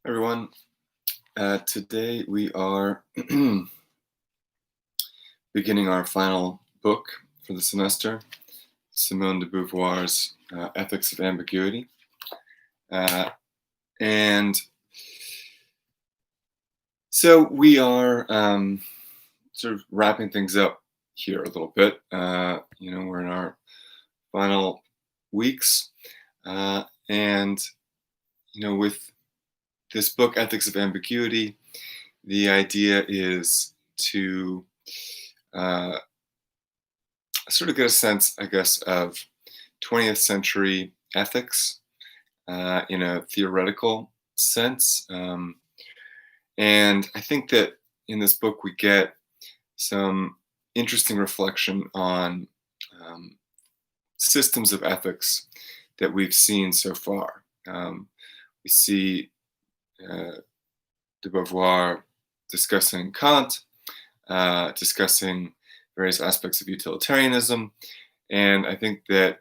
Everyone. Today we are beginning our final book for the semester, Simone de Beauvoir's Ethics of Ambiguity. And so we are sort of wrapping things up here a little bit. We're in our final weeks. And with this book, Ethics of Ambiguity, the idea is to sort of get a sense, I guess, of 20th century ethics in a theoretical sense. And I think that in this book we get some interesting reflection on systems of ethics that we've seen so far. We see de Beauvoir discussing Kant, discussing various aspects of utilitarianism, and I think that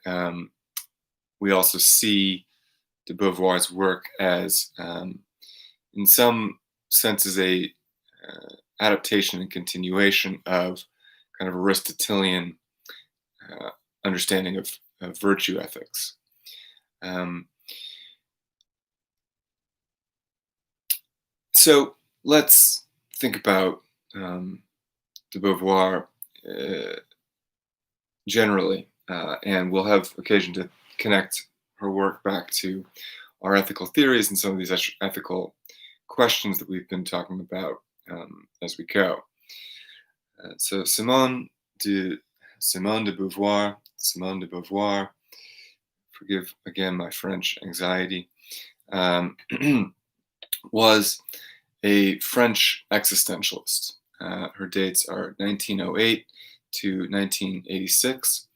we also see de Beauvoir's work as, in some senses, a adaptation and continuation of kind of Aristotelian understanding of virtue ethics. So let's think about de Beauvoir generally, and we'll have occasion to connect her work back to our ethical theories and some of these ethical questions that we've been talking about as we go. So Simone de Beauvoir, forgive again my French anxiety, was a French existentialist. Her dates are 1908 to 1986.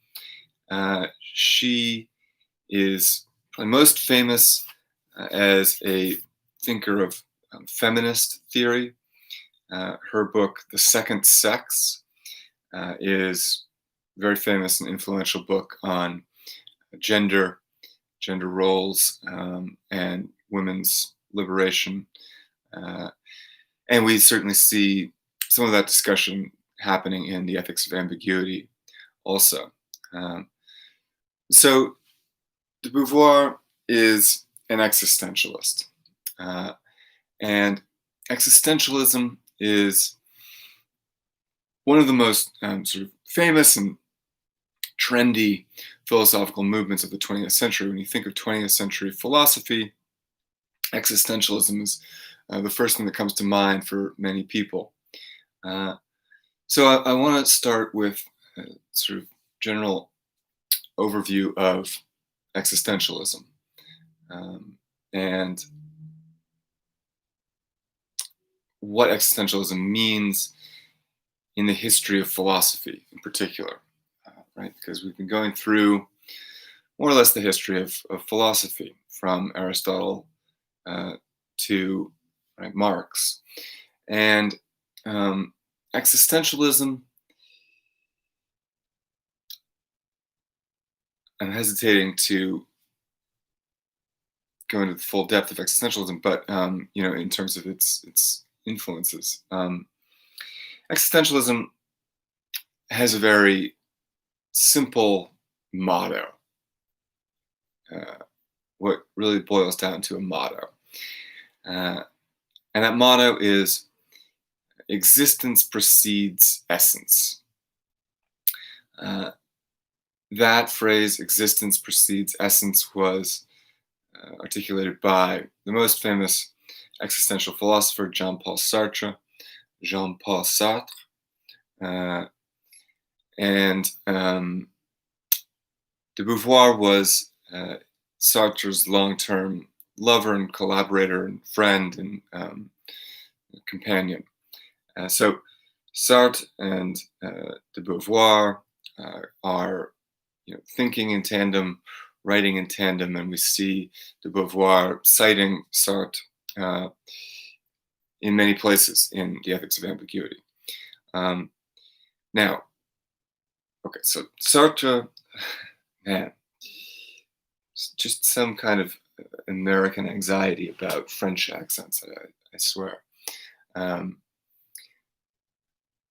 She is probably most famous as a thinker of feminist theory. Her book, The Second Sex, is a very famous and influential book on gender roles, and women's liberation. And we certainly see some of that discussion happening in the Ethics of Ambiguity also. So de Beauvoir is an existentialist. And existentialism is one of the most sort of famous and trendy philosophical movements of the 20th century. When you think of 20th century philosophy, existentialism is the first thing that comes to mind for many people. So I want to start with a sort of general overview of existentialism and what existentialism means in the history of philosophy in particular, right? Because we've been going through more or less the history of philosophy from Aristotle to Marx. And existentialism, I'm hesitating to go into the full depth of existentialism, but in terms of its influences, existentialism has a very simple motto. What really boils down to a motto, and that motto is existence precedes essence. That phrase, existence precedes essence, was articulated by the most famous existential philosopher, Jean-Paul Sartre. And de Beauvoir was Sartre's long-term lover and collaborator and friend and companion. So Sartre and de Beauvoir are thinking in tandem, writing in tandem, and we see de Beauvoir citing Sartre in many places in the Ethics of Ambiguity. Now, okay, so Sartre, man, just some kind of American anxiety about French accents, I swear.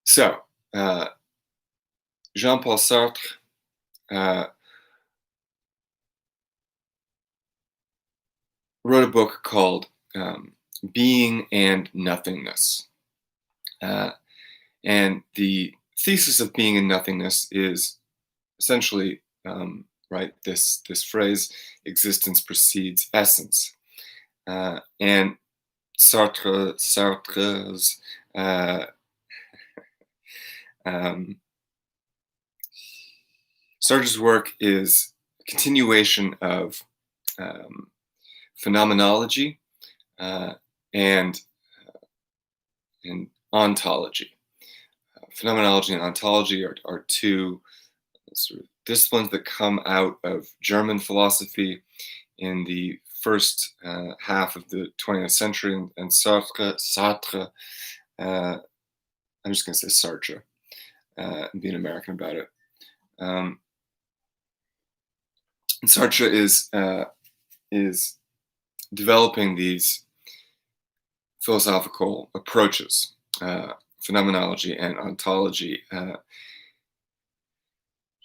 So, Jean-Paul Sartre wrote a book called Being and Nothingness. And the thesis of Being and Nothingness is essentially, right, this phrase, existence precedes essence. And Sartre's Sartre's work is a continuation of phenomenology and ontology. Phenomenology and ontology are two sort of disciplines that come out of German philosophy in the first half of the 20th century, and Sartre, I'm just going to say Sartre, and being American about it. And Sartre is developing these philosophical approaches, phenomenology and ontology.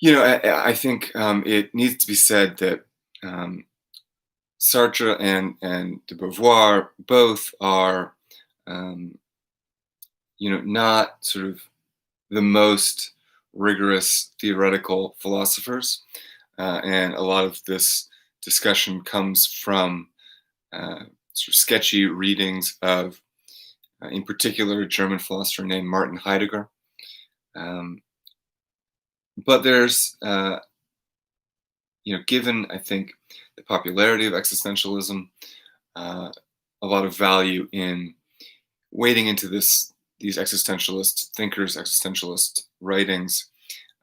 I think it needs to be said that Sartre and de Beauvoir both are, not sort of the most rigorous theoretical philosophers, and a lot of this discussion comes from sort of sketchy readings of, in particular, a German philosopher named Martin Heidegger. But there's, given, I think, the popularity of existentialism, a lot of value in wading into these existentialist thinkers, existentialist writings,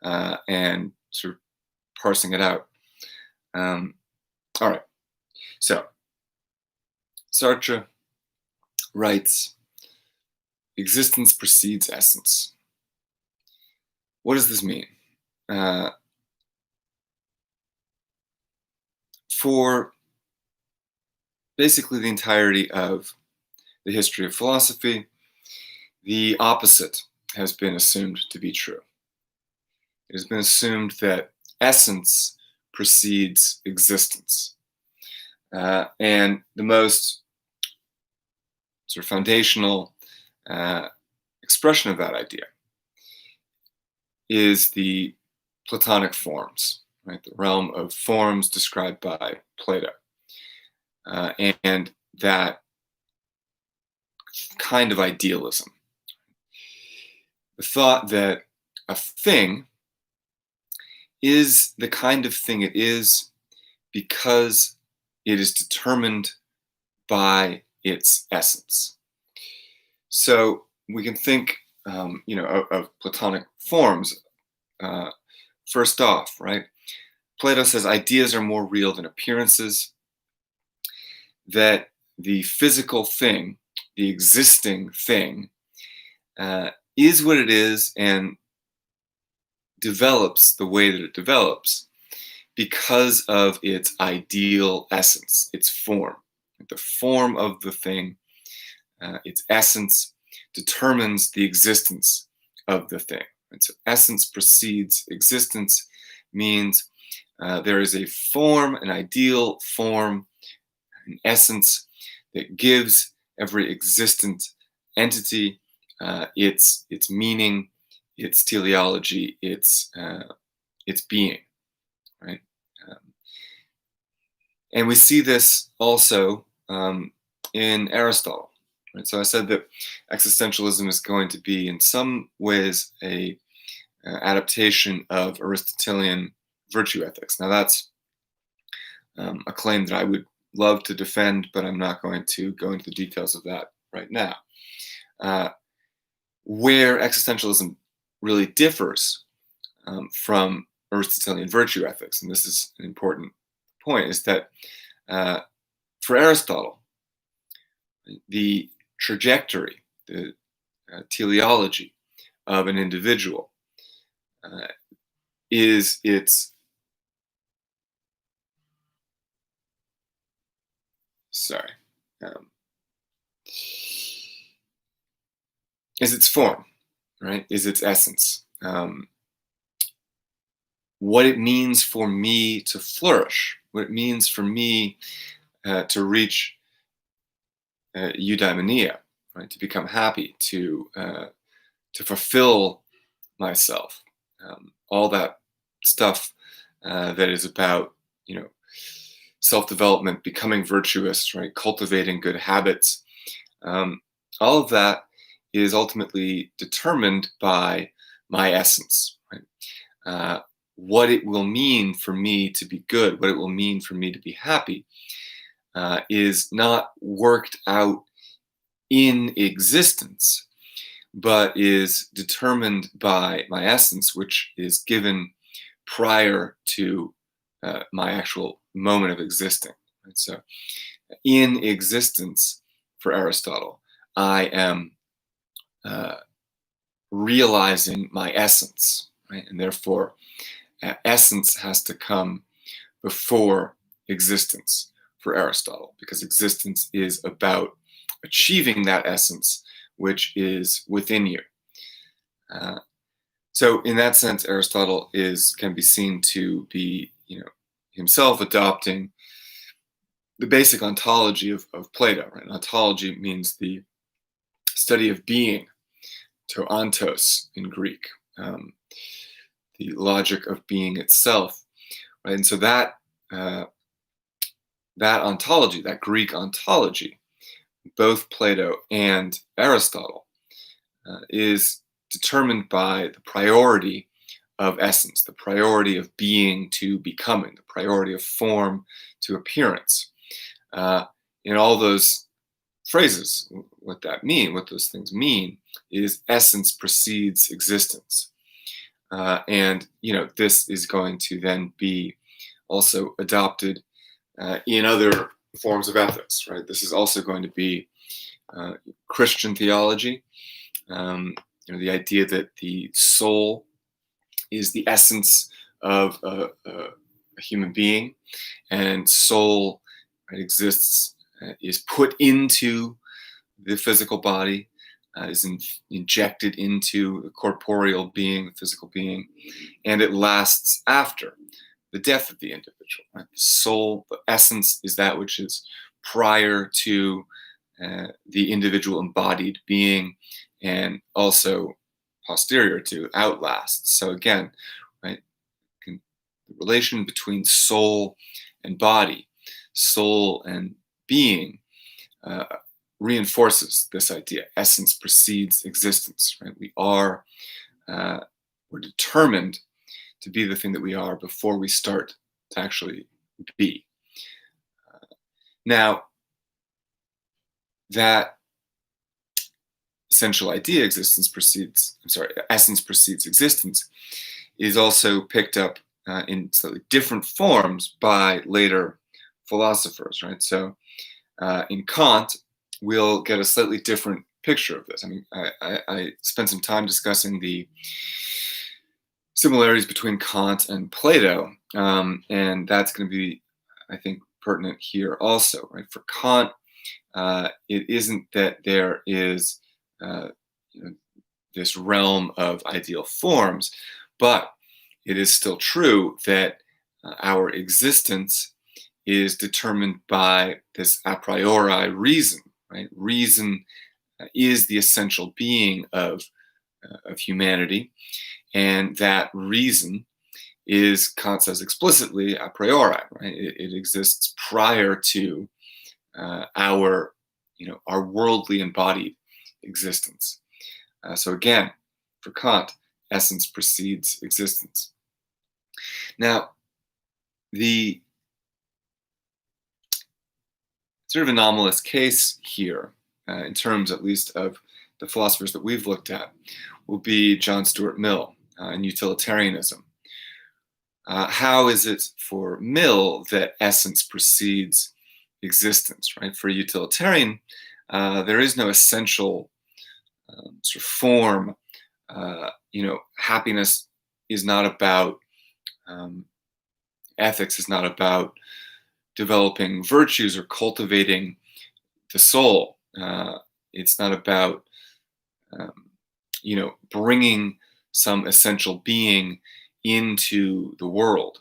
and sort of parsing it out. All right. So, Sartre writes, existence precedes essence. What does this mean? For basically the entirety of the history of philosophy, the opposite has been assumed to be true. It has been assumed that essence precedes existence. And the most sort of foundational expression of that idea is the Platonic Forms, right? The realm of forms described by Plato. And that kind of idealism. The thought that a thing is the kind of thing it is because it is determined by its essence. So we can think, of Platonic forms. First off, right? Plato says ideas are more real than appearances, that the physical thing, the existing thing, is what it is and develops the way that it develops because of its ideal essence, its form. The form of the thing, its essence, determines the existence of the thing. And so essence precedes existence means there is a form, an ideal form, an essence that gives every existent entity its meaning, its teleology, its being, right? And we see this also in Aristotle. Right? So I said that existentialism is going to be, in some ways, a adaptation of Aristotelian virtue ethics. Now that's a claim that I would love to defend, but I'm not going to go into the details of that right now. Where existentialism really differs from Aristotelian virtue ethics, and this is an important point, is that for Aristotle, the trajectory, the teleology of an individual is its sorry, um, is its form, right? Is its essence. What it means for me to flourish, what it means for me to reach eudaimonia, right? To become happy, to fulfill myself, all that stuff that is about, you know, self-development, becoming virtuous, right? Cultivating good habits. Um, all of that is ultimately determined by my essence, right? Uh, what it will mean for me to be good, what it will mean for me to be happy, is not worked out in existence, but is determined by my essence, which is given prior to my actual moment of existing. Right? So, in existence, for Aristotle, I am uh, realizing my essence, right? And therefore, essence has to come before existence for Aristotle, because existence is about achieving that essence which is within you. Uh, so, in that sense, Aristotle can be seen to be, himself adopting the basic ontology of Plato. Right? Ontology means the study of being, to ontos in Greek, um, the logic of being itself. Right? And so uh, that ontology, that Greek ontology, both Plato and Aristotle, is determined by the priority of essence, the priority of being to becoming, the priority of form to appearance. In all those phrases, what those things mean, is essence precedes existence. And this is going to then be also adopted in other forms of ethics, right? This is also going to be Christian theology. The idea that the soul is the essence of a human being, and soul, right, exists, is put into the physical body, is injected into the corporeal being, the physical being, and it lasts after the death of the individual. Right? The soul, the essence, is that which is prior to the individual embodied being, and also posterior to, outlasts. So again, right, the relation between soul and body, soul and being, uh, reinforces this idea. Essence precedes existence. Right? We're determined to be the thing that we are before we start to actually be. Now, that essential idea, essence precedes existence, is also picked up in slightly different forms by later philosophers, right? So in Kant, we'll get a slightly different picture of this. I mean, I spent some time discussing the similarities between Kant and Plato, and that's going to be, I think, pertinent here also, right? For Kant, it isn't that there is this realm of ideal forms, but it is still true that our existence is determined by this a priori reason, right? Reason is the essential being of humanity, and that reason is, Kant says explicitly, a priori, right? It exists prior to our worldly embodied existence. So again, for Kant, essence precedes existence. Now, the sort of anomalous case here, in terms at least of the philosophers that we've looked at, will be John Stuart Mill and utilitarianism. How is it for Mill that essence precedes existence, right? For a utilitarian, there is no essential sort of form. Happiness is not about, ethics is not about developing virtues or cultivating the soul. It's not about, um, bringing some essential being into the world.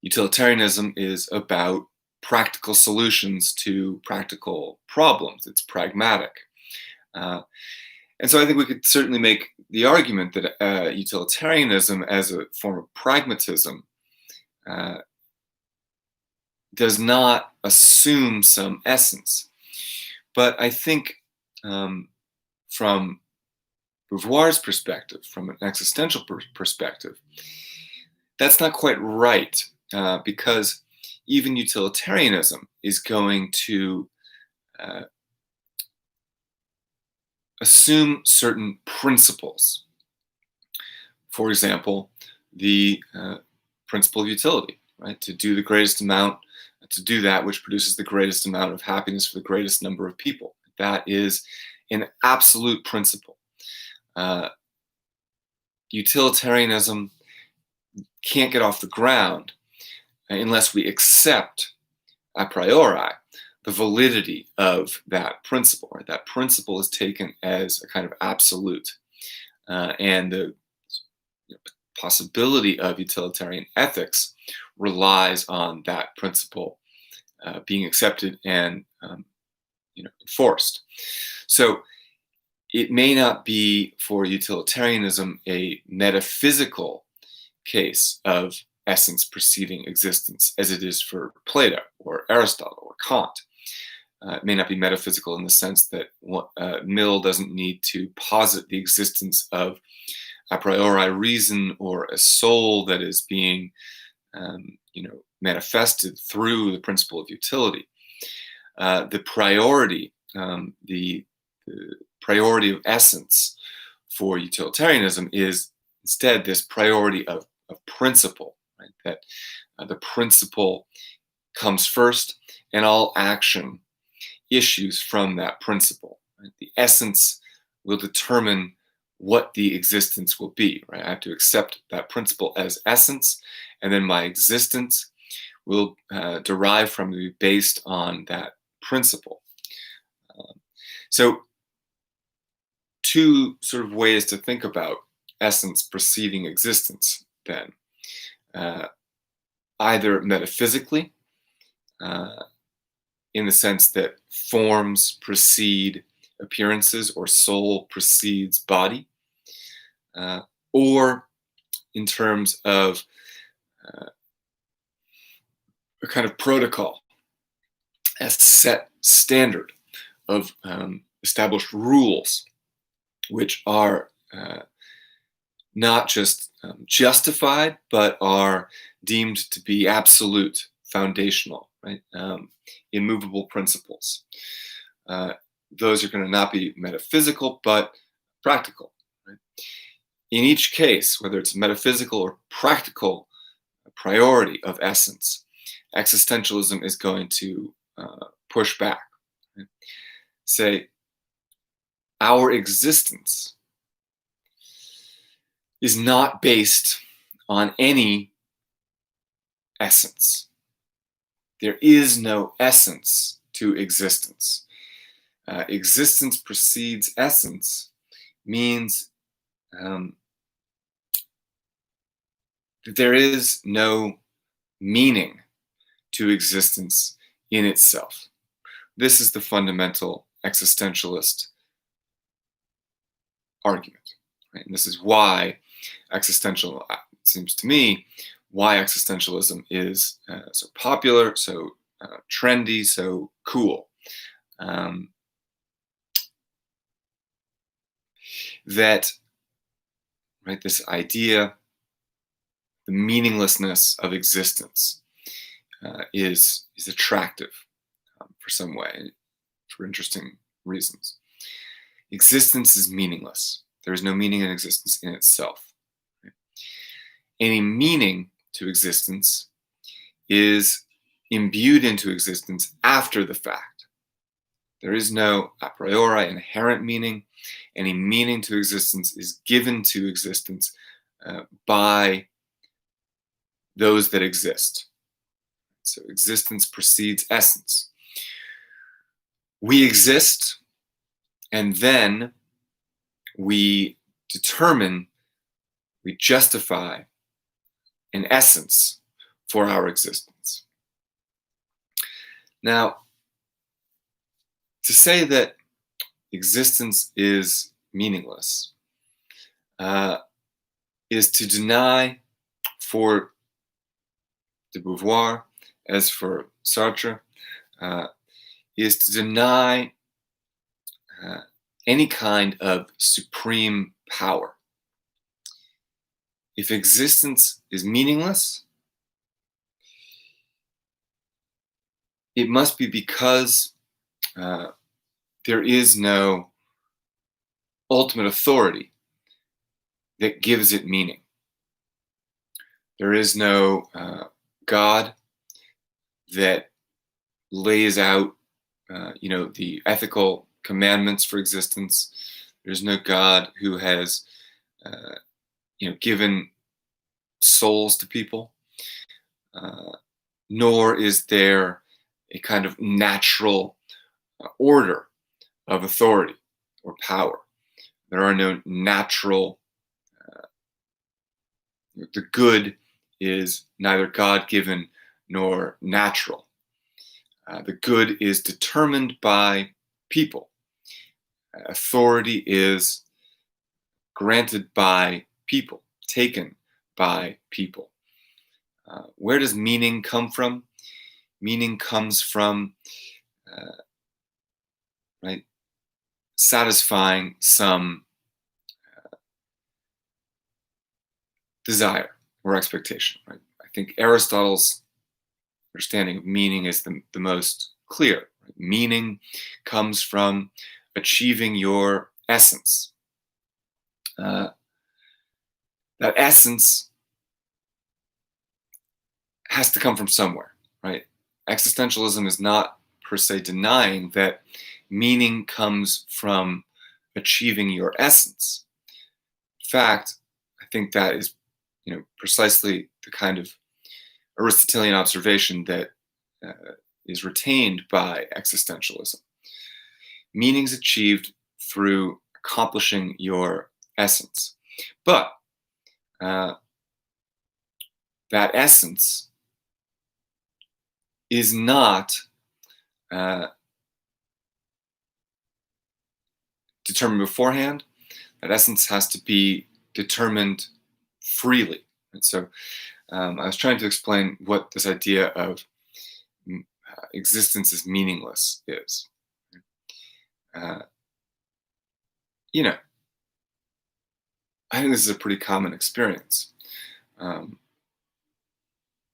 Utilitarianism is about practical solutions to practical problems. It's pragmatic. Uh, and so I think we could certainly make the argument that utilitarianism as a form of pragmatism uh, does not assume some essence. But I think from Beauvoir's perspective, from an existential perspective, that's not quite right, because even utilitarianism is going to uh, assume certain principles. For example, the principle of utility, right? To do the greatest amount, to do that which produces the greatest amount of happiness for the greatest number of people. That is an absolute principle. Utilitarianism can't get off the ground unless we accept a priori the validity of that principle. Right? That principle is taken as a kind of absolute, and the possibility of utilitarian ethics relies on that principle being accepted and enforced. So it may not be for utilitarianism a metaphysical case of essence preceding existence as it is for Plato or Aristotle or Kant. It may not be metaphysical in the sense that Mill doesn't need to posit the existence of a priori reason or a soul that is being manifested through the principle of utility. The priority of essence for utilitarianism is instead this priority of principle, right? That the principle comes first and all action issues from that principle. Right? The essence will determine what the existence will be, right? I have to accept that principle as essence, and then my existence will derive from me based on that principle. So two sort of ways to think about essence preceding existence then. Either metaphysically, in the sense that forms precede appearances or soul precedes body, or in terms of a kind of protocol, a set standard of established rules, which are not just justified, but are deemed to be absolute, foundational, right? Immovable principles. Those are going to not be metaphysical, but practical. Right? In each case, whether it's metaphysical or practical priority of essence, existentialism is going to push back. Right? Say, our existence is not based on any essence. There is no essence to existence. Existence precedes essence means that there is no meaning to existence in itself. This is the fundamental existentialist argument. Right? And this is why it seems to me, why existentialism is so popular, so trendy, so cool. That, right, this idea, the meaninglessness of existence is attractive for some way, for interesting reasons. Existence is meaningless. There is no meaning in existence in itself. Right? Any meaning to existence is imbued into existence after the fact. There is no a priori inherent meaning. Any meaning to existence is given to existence by those that exist. So existence precedes essence. We exist, and then we determine, we justify an essence for our existence. Now, to say that existence is meaningless is to deny, for de Beauvoir, as for Sartre, is to deny any kind of supreme power. If existence is meaningless, it must be because there is no ultimate authority that gives it meaning. There is no God that lays out, the ethical commandments for existence. There's no God who has, given souls to people. Nor is there a kind of natural order of authority or power. There are no natural, the good is neither God-given nor natural. The good is determined by people. Authority is granted by people, taken by people. Where does meaning come from? Meaning comes from satisfying some desire or expectation. Right? I think Aristotle's understanding of meaning is the most clear. Right? Meaning comes from achieving your essence. That essence has to come from somewhere, right? Existentialism is not per se denying that meaning comes from achieving your essence. In fact, I think that is, precisely the kind of Aristotelian observation that is retained by existentialism. Meaning is achieved through accomplishing your essence. But that essence is not determined beforehand. That essence has to be determined freely. And so I was trying to explain what this idea of existence is meaningless is. I think this is a pretty common experience.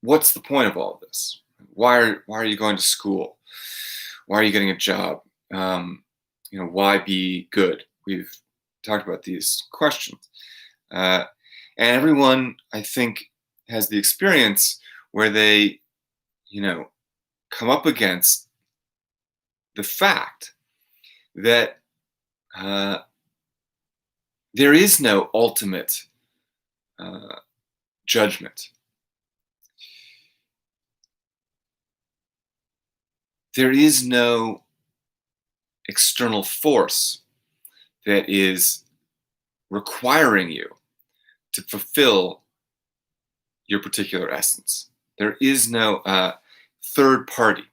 What's the point of all of this? Why are you going to school? Why are you getting a job? Why be good? We've talked about these questions. And everyone, I think, has the experience where they, come up against the fact that there is no ultimate judgment. There is no external force that is requiring you to fulfill your particular essence. There is no third party,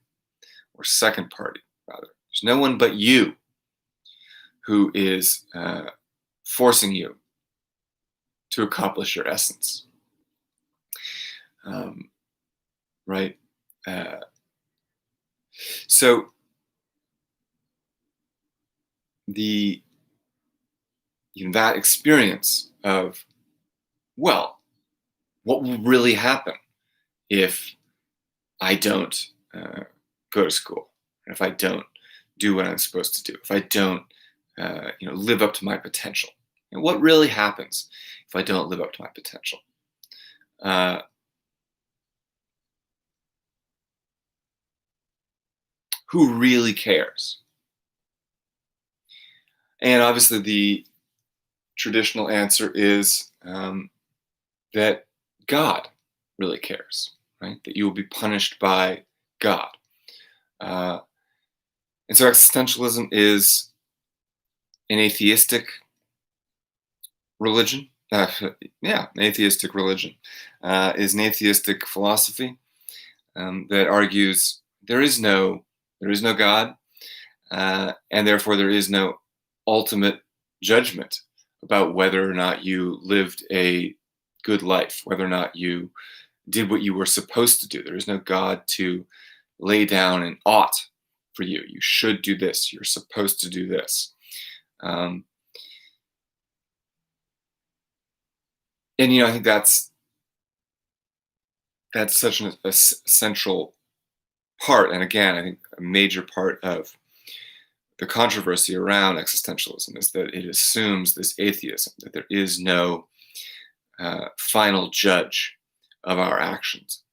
or second party, rather. There's no one but you who is forcing you to accomplish your essence. Right? So that experience of, well, what will really happen if I don't go to school, if I don't do what I'm supposed to do, if I don't live up to my potential? And what really happens if I don't live up to my potential? Who really cares? And obviously the traditional answer is that God really cares. right? That you will be punished by God. And so existentialism is an atheistic religion. An atheistic religion is an atheistic philosophy that argues there is no God, and therefore there is no ultimate judgment about whether or not you lived a good life, whether or not you did what you were supposed to do. There is no God to lay down an ought for you. You should do this. You're supposed to do this. And I think that's such an essential part, and again, I think a major part of the controversy around existentialism is that it assumes this atheism, that there is no final judge of our actions.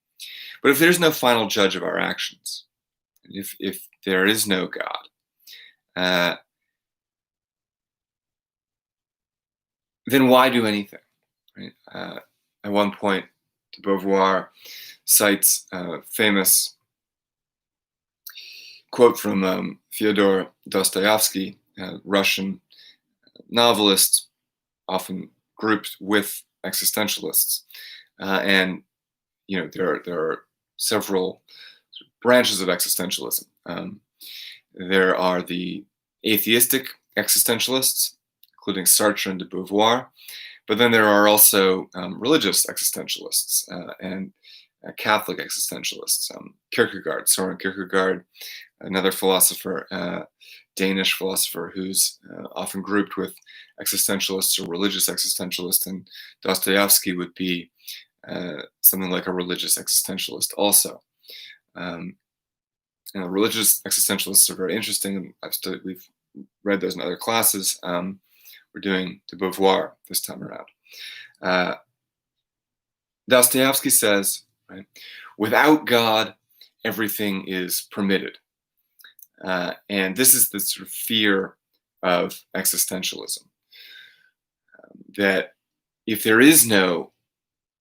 But if there's no final judge of our actions, if there is no God, then why do anything? Right? At one point, Beauvoir cites a famous quote from Fyodor Dostoevsky, a Russian novelist, often grouped with existentialists. And there are several branches of existentialism. There are the atheistic existentialists, including Sartre and de Beauvoir, but then there are also religious existentialists and Catholic existentialists. Soren Kierkegaard, another philosopher, Danish philosopher who's often grouped with existentialists or religious existentialists, and Dostoevsky would be something like a religious existentialist also. Religious existentialists are very interesting. We've read those in other classes. We're doing de Beauvoir this time around. Dostoevsky says, right, without God, everything is permitted. And this is the sort of fear of existentialism, that if there is no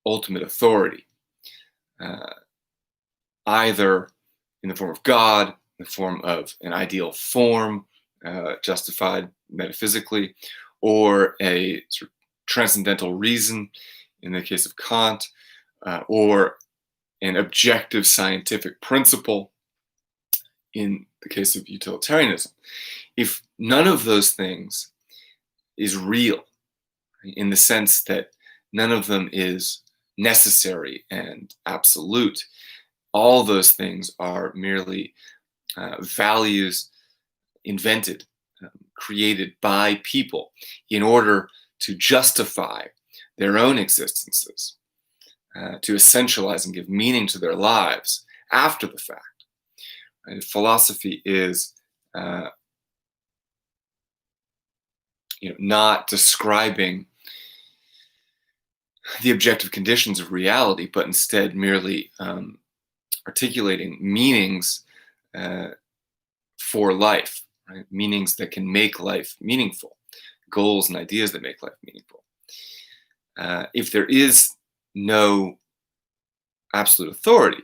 ultimate authority, either in the form of God, in the form of an ideal form, justified metaphysically, or a sort of transcendental reason in the case of Kant, or an objective scientific principle in the case of utilitarianism. If none of those things is real, in the sense that none of them is necessary and absolute, all those things are merely values invented, created by people in order to justify their own existences, to essentialize and give meaning to their lives after the fact. Right? Philosophy is not describing the objective conditions of reality, but instead merely articulating meanings for life, right? Meanings that can make life meaningful, goals and ideas that make life meaningful. If there is no absolute authority,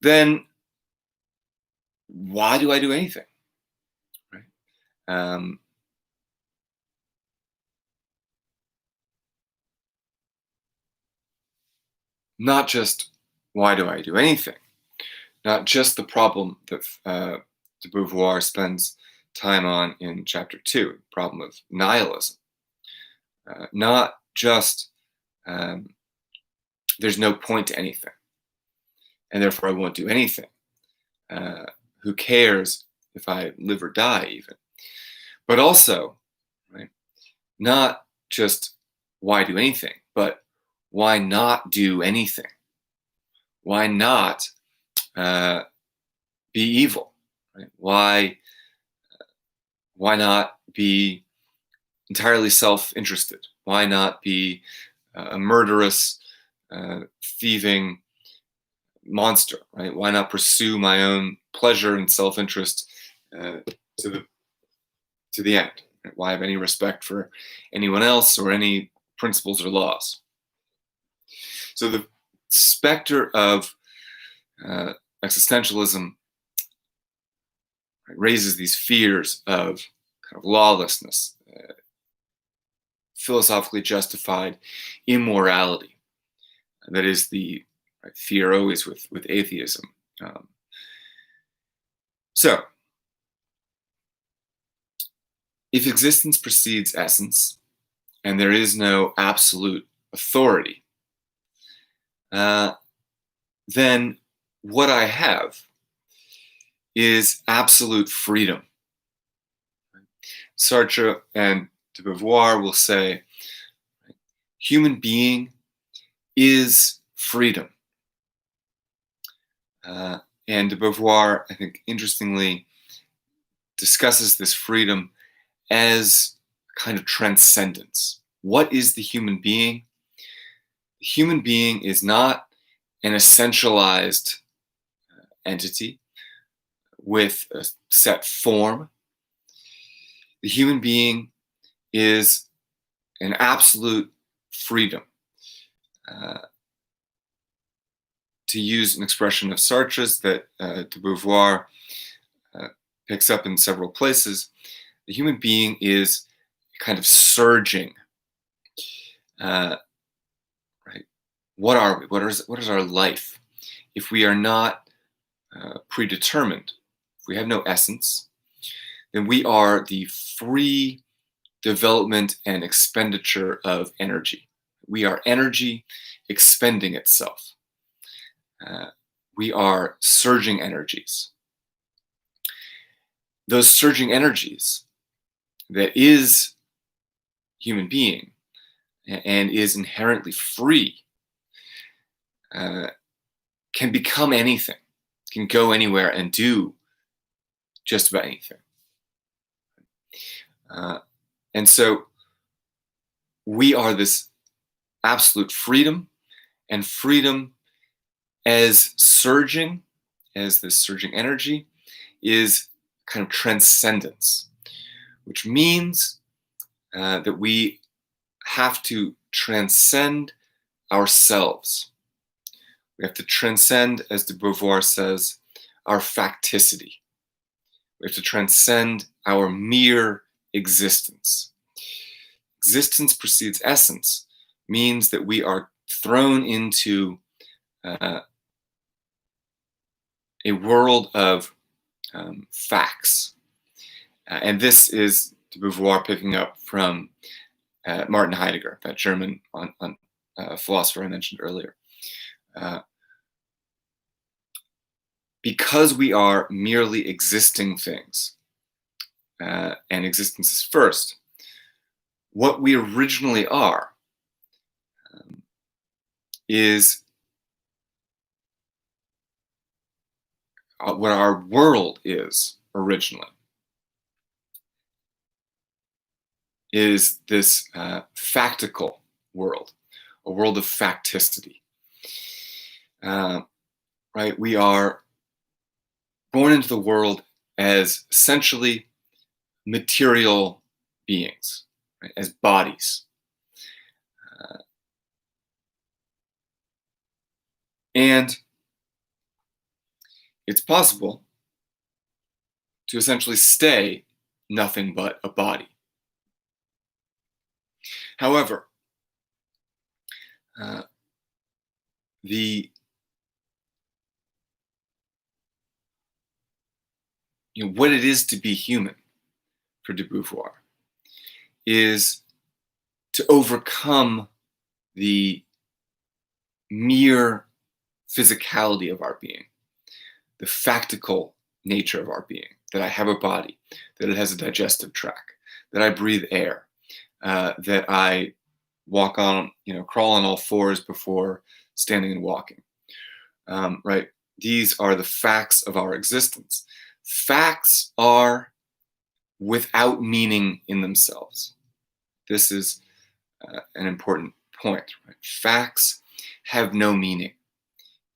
then why do I do anything? Right? Not just why do I do anything, not just the problem that de Beauvoir spends time on in chapter 2, the problem of nihilism. Not just there's no point to anything, and therefore I won't do anything. Who cares if I live or die, even? But also, right, not just why do anything, but why not do anything? Why not be evil? Right? Why not be entirely self-interested? Why not be a murderous, thieving monster? Right? Why not pursue my own pleasure and self-interest to the end? Right? Why have any respect for anyone else or any principles or laws? So specter of existentialism raises these fears of kind of lawlessness, philosophically justified immorality. That is the fear always with atheism. So, if existence precedes essence, and there is no absolute authority, then what I have is absolute freedom. Sartre and de Beauvoir will say, human being is freedom. And de Beauvoir, I think, interestingly, discusses this freedom as a kind of transcendence. What is the human being? The human being is not an essentialized entity with a set form. The human being is an absolute freedom. To use an expression of Sartre's that de Beauvoir picks up in several places, the human being is kind of surging. Right? What are we? What is our life? If we are not predetermined, if we have no essence, then we are the free development and expenditure of energy. We are energy expending itself. We are surging energies. Those surging energies that is human being and is inherently free can become anything, can go anywhere and do just about anything. And so we are this absolute freedom, and freedom as surging, as this surging energy, is kind of transcendence, which means that we have to transcend ourselves. We have to transcend, as de Beauvoir says, our facticity. We have to transcend our mere existence. Existence precedes essence means that we are thrown into a world of facts. And this is de Beauvoir picking up from Martin Heidegger, that German philosopher I mentioned earlier. Because we are merely existing things, and existence is first, what we originally are is what our world is originally, is this factical world, a world of facticity. Right? We are born into the world as essentially material beings, right? As bodies. And it's possible to essentially stay nothing but a body. However, what it is to be human for de Beauvoir is to overcome the mere physicality of our being, the factical nature of our being, that I have a body, that it has a digestive tract, that I breathe air, that I walk on, crawl on all fours before standing and walking. Right? These are the facts of our existence. Facts are without meaning in themselves. This is an important point. Right? Facts have no meaning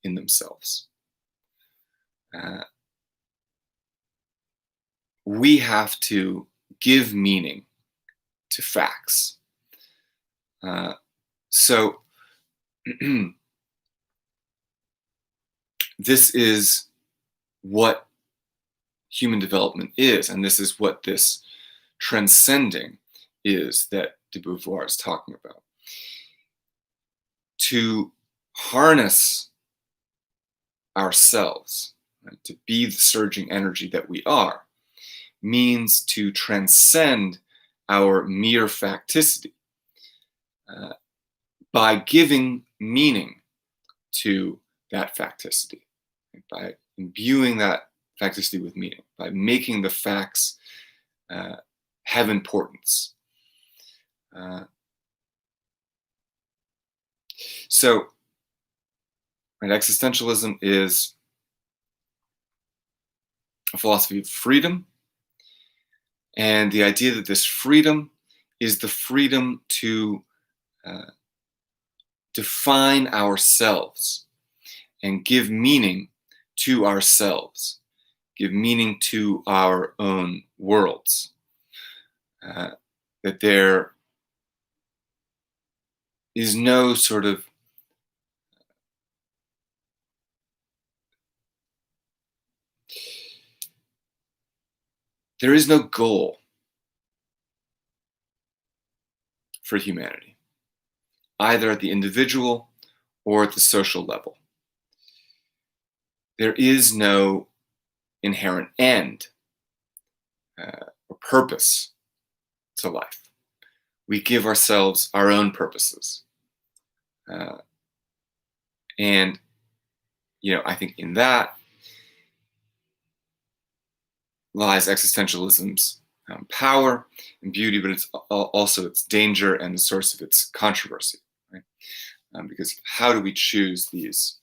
in themselves. We have to give meaning to facts. So this is what human development is, and this is what this transcending is that de Beauvoir is talking about. To harness ourselves, right, to be the surging energy that we are, means to transcend our mere facticity by giving meaning to that facticity, by imbuing that facticity with meaning, by making the facts have importance. So, right, existentialism is a philosophy of freedom, and the idea that this freedom is the freedom to define ourselves and give meaning to ourselves, give meaning to our own worlds. That there is no sort of there is no goal for humanity, either at the individual or at the social level. There is no inherent end or purpose to life. We give ourselves our own purposes. And, I think in that lies existentialism's power and beauty, but it's also its danger and the source of its controversy, right? Because how do we choose these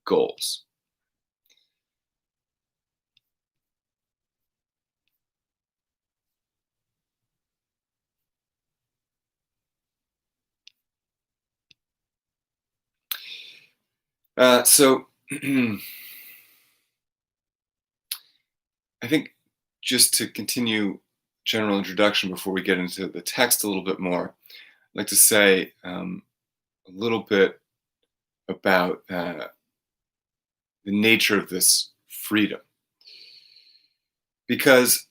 goals? So I think just to continue general introduction before we get into the text a little bit more, I'd like to say a little bit about the nature of this freedom. Because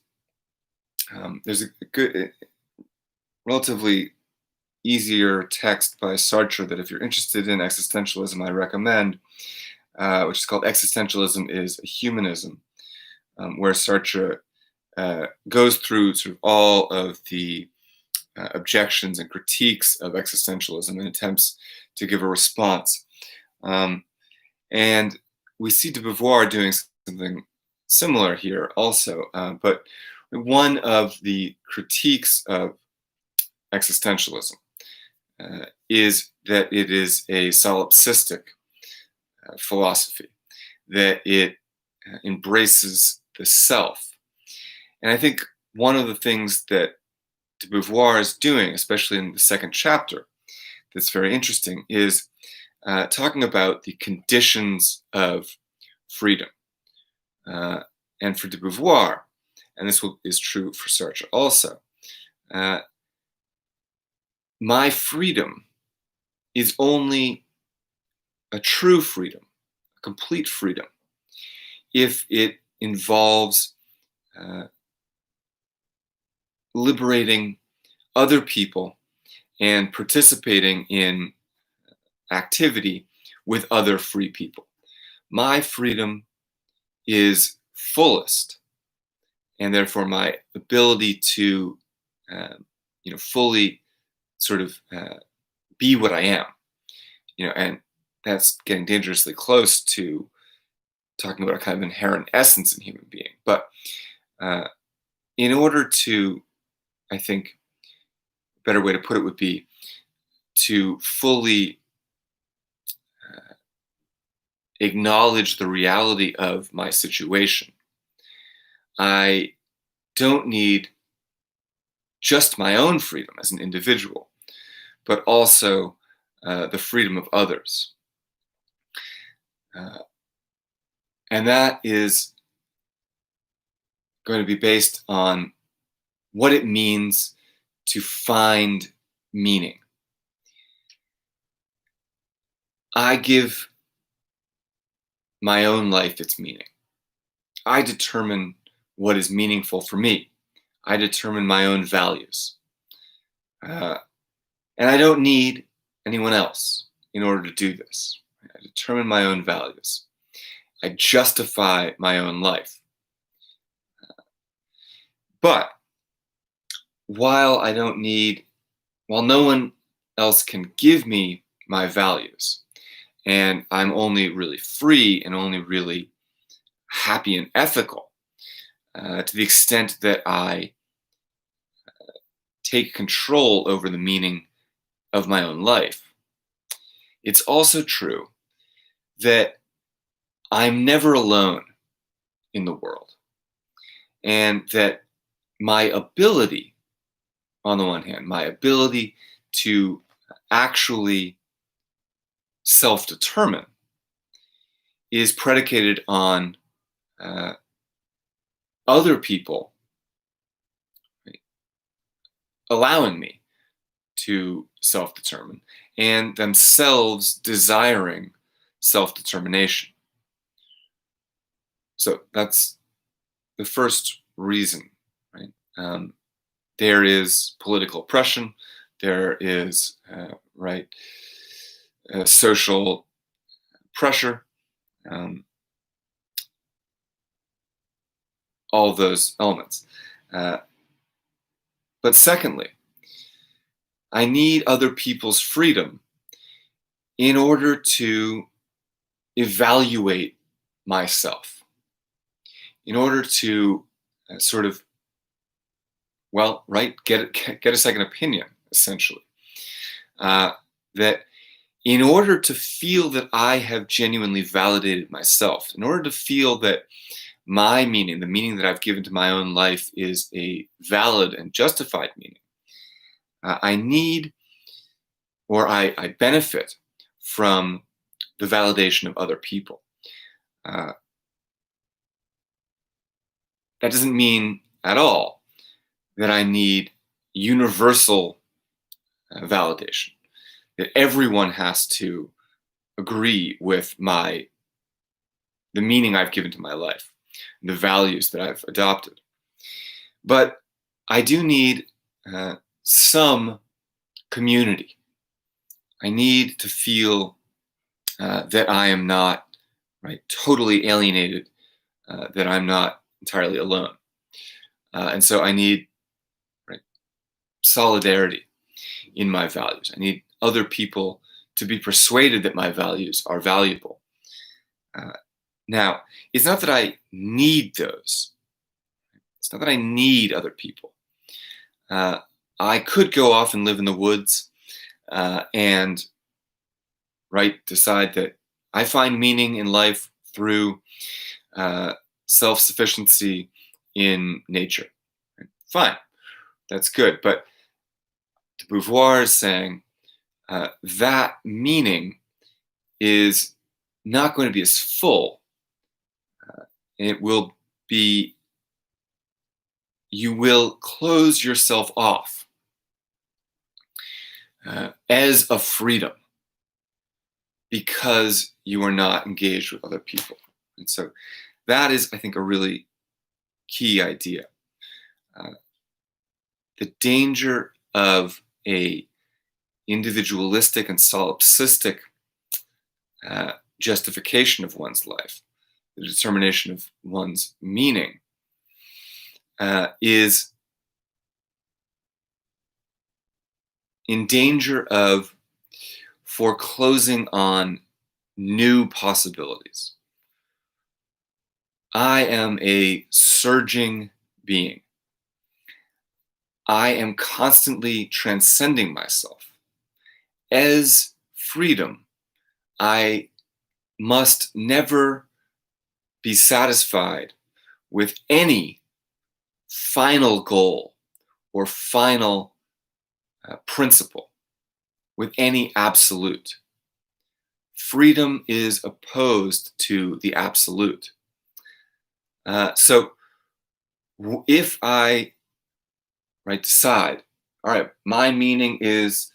there's a good, relatively easier text by Sartre that if you're interested in existentialism, I recommend, which is called Existentialism is a Humanism, where Sartre goes through sort of all of the objections and critiques of existentialism and attempts to give a response. And we see de Beauvoir doing something similar here also, but one of the critiques of existentialism is that it is a solipsistic philosophy, that it embraces the self. And I think one of the things that de Beauvoir is doing, especially in the second chapter, that's very interesting, is talking about the conditions of freedom. And for de Beauvoir, and this is true for Sartre also, my freedom is only a true freedom, a complete freedom, if it involves liberating other people and participating in activity with other free people. My freedom is fullest, and therefore my ability to fully sort of be what I am, and that's getting dangerously close to talking about a kind of inherent essence in human being. But in order to, I think, a better way to put it would be to fully acknowledge the reality of my situation, I don't need just my own freedom as an individual, but also the freedom of others. And that is going to be based on what it means to find meaning. I give my own life its meaning. I determine what is meaningful for me. I determine my own values. And I don't need anyone else in order to do this. I determine my own values. I justify my own life. But while no one else can give me my values, and I'm only really free and only really happy and ethical to the extent that I take control over the meaning of my own life, it's also true that I'm never alone in the world, and that my ability, on the one hand, my ability to actually self-determine is predicated on other people, right, allowing me to self-determine and themselves desiring self-determination. So that's the first reason, right? There is political oppression. There is social pressure. All those elements. But secondly, I need other people's freedom in order to evaluate myself, in order to get a second opinion, essentially. That in order to feel that I have genuinely validated myself, in order to feel that my meaning, the meaning that I've given to my own life, is a valid and justified meaning, I need, or I benefit from the validation of other people. That doesn't mean at all that I need universal validation, that everyone has to agree with the meaning I've given to my life, the values that I've adopted. But I do need some community. I need to feel that I am not totally alienated, that I'm not entirely alone. And so I need solidarity in my values. I need other people to be persuaded that my values are valuable. Now, it's not that I need those. It's not that I need other people. I could go off and live in the woods and decide that I find meaning in life through self-sufficiency in nature. Fine, that's good. But Beauvoir is saying that meaning is not going to be as full. It will be, you will close yourself off as a freedom because you are not engaged with other people. And so that is, I think, a really key idea. The danger of a individualistic and solipsistic justification of one's life, the determination of one's meaning, is in danger of foreclosing on new possibilities. I am a surging being. I am constantly transcending myself. As freedom, I must never be satisfied with any final goal or final principle, with any absolute. Freedom is opposed to the absolute. So if I decide, all right, my meaning is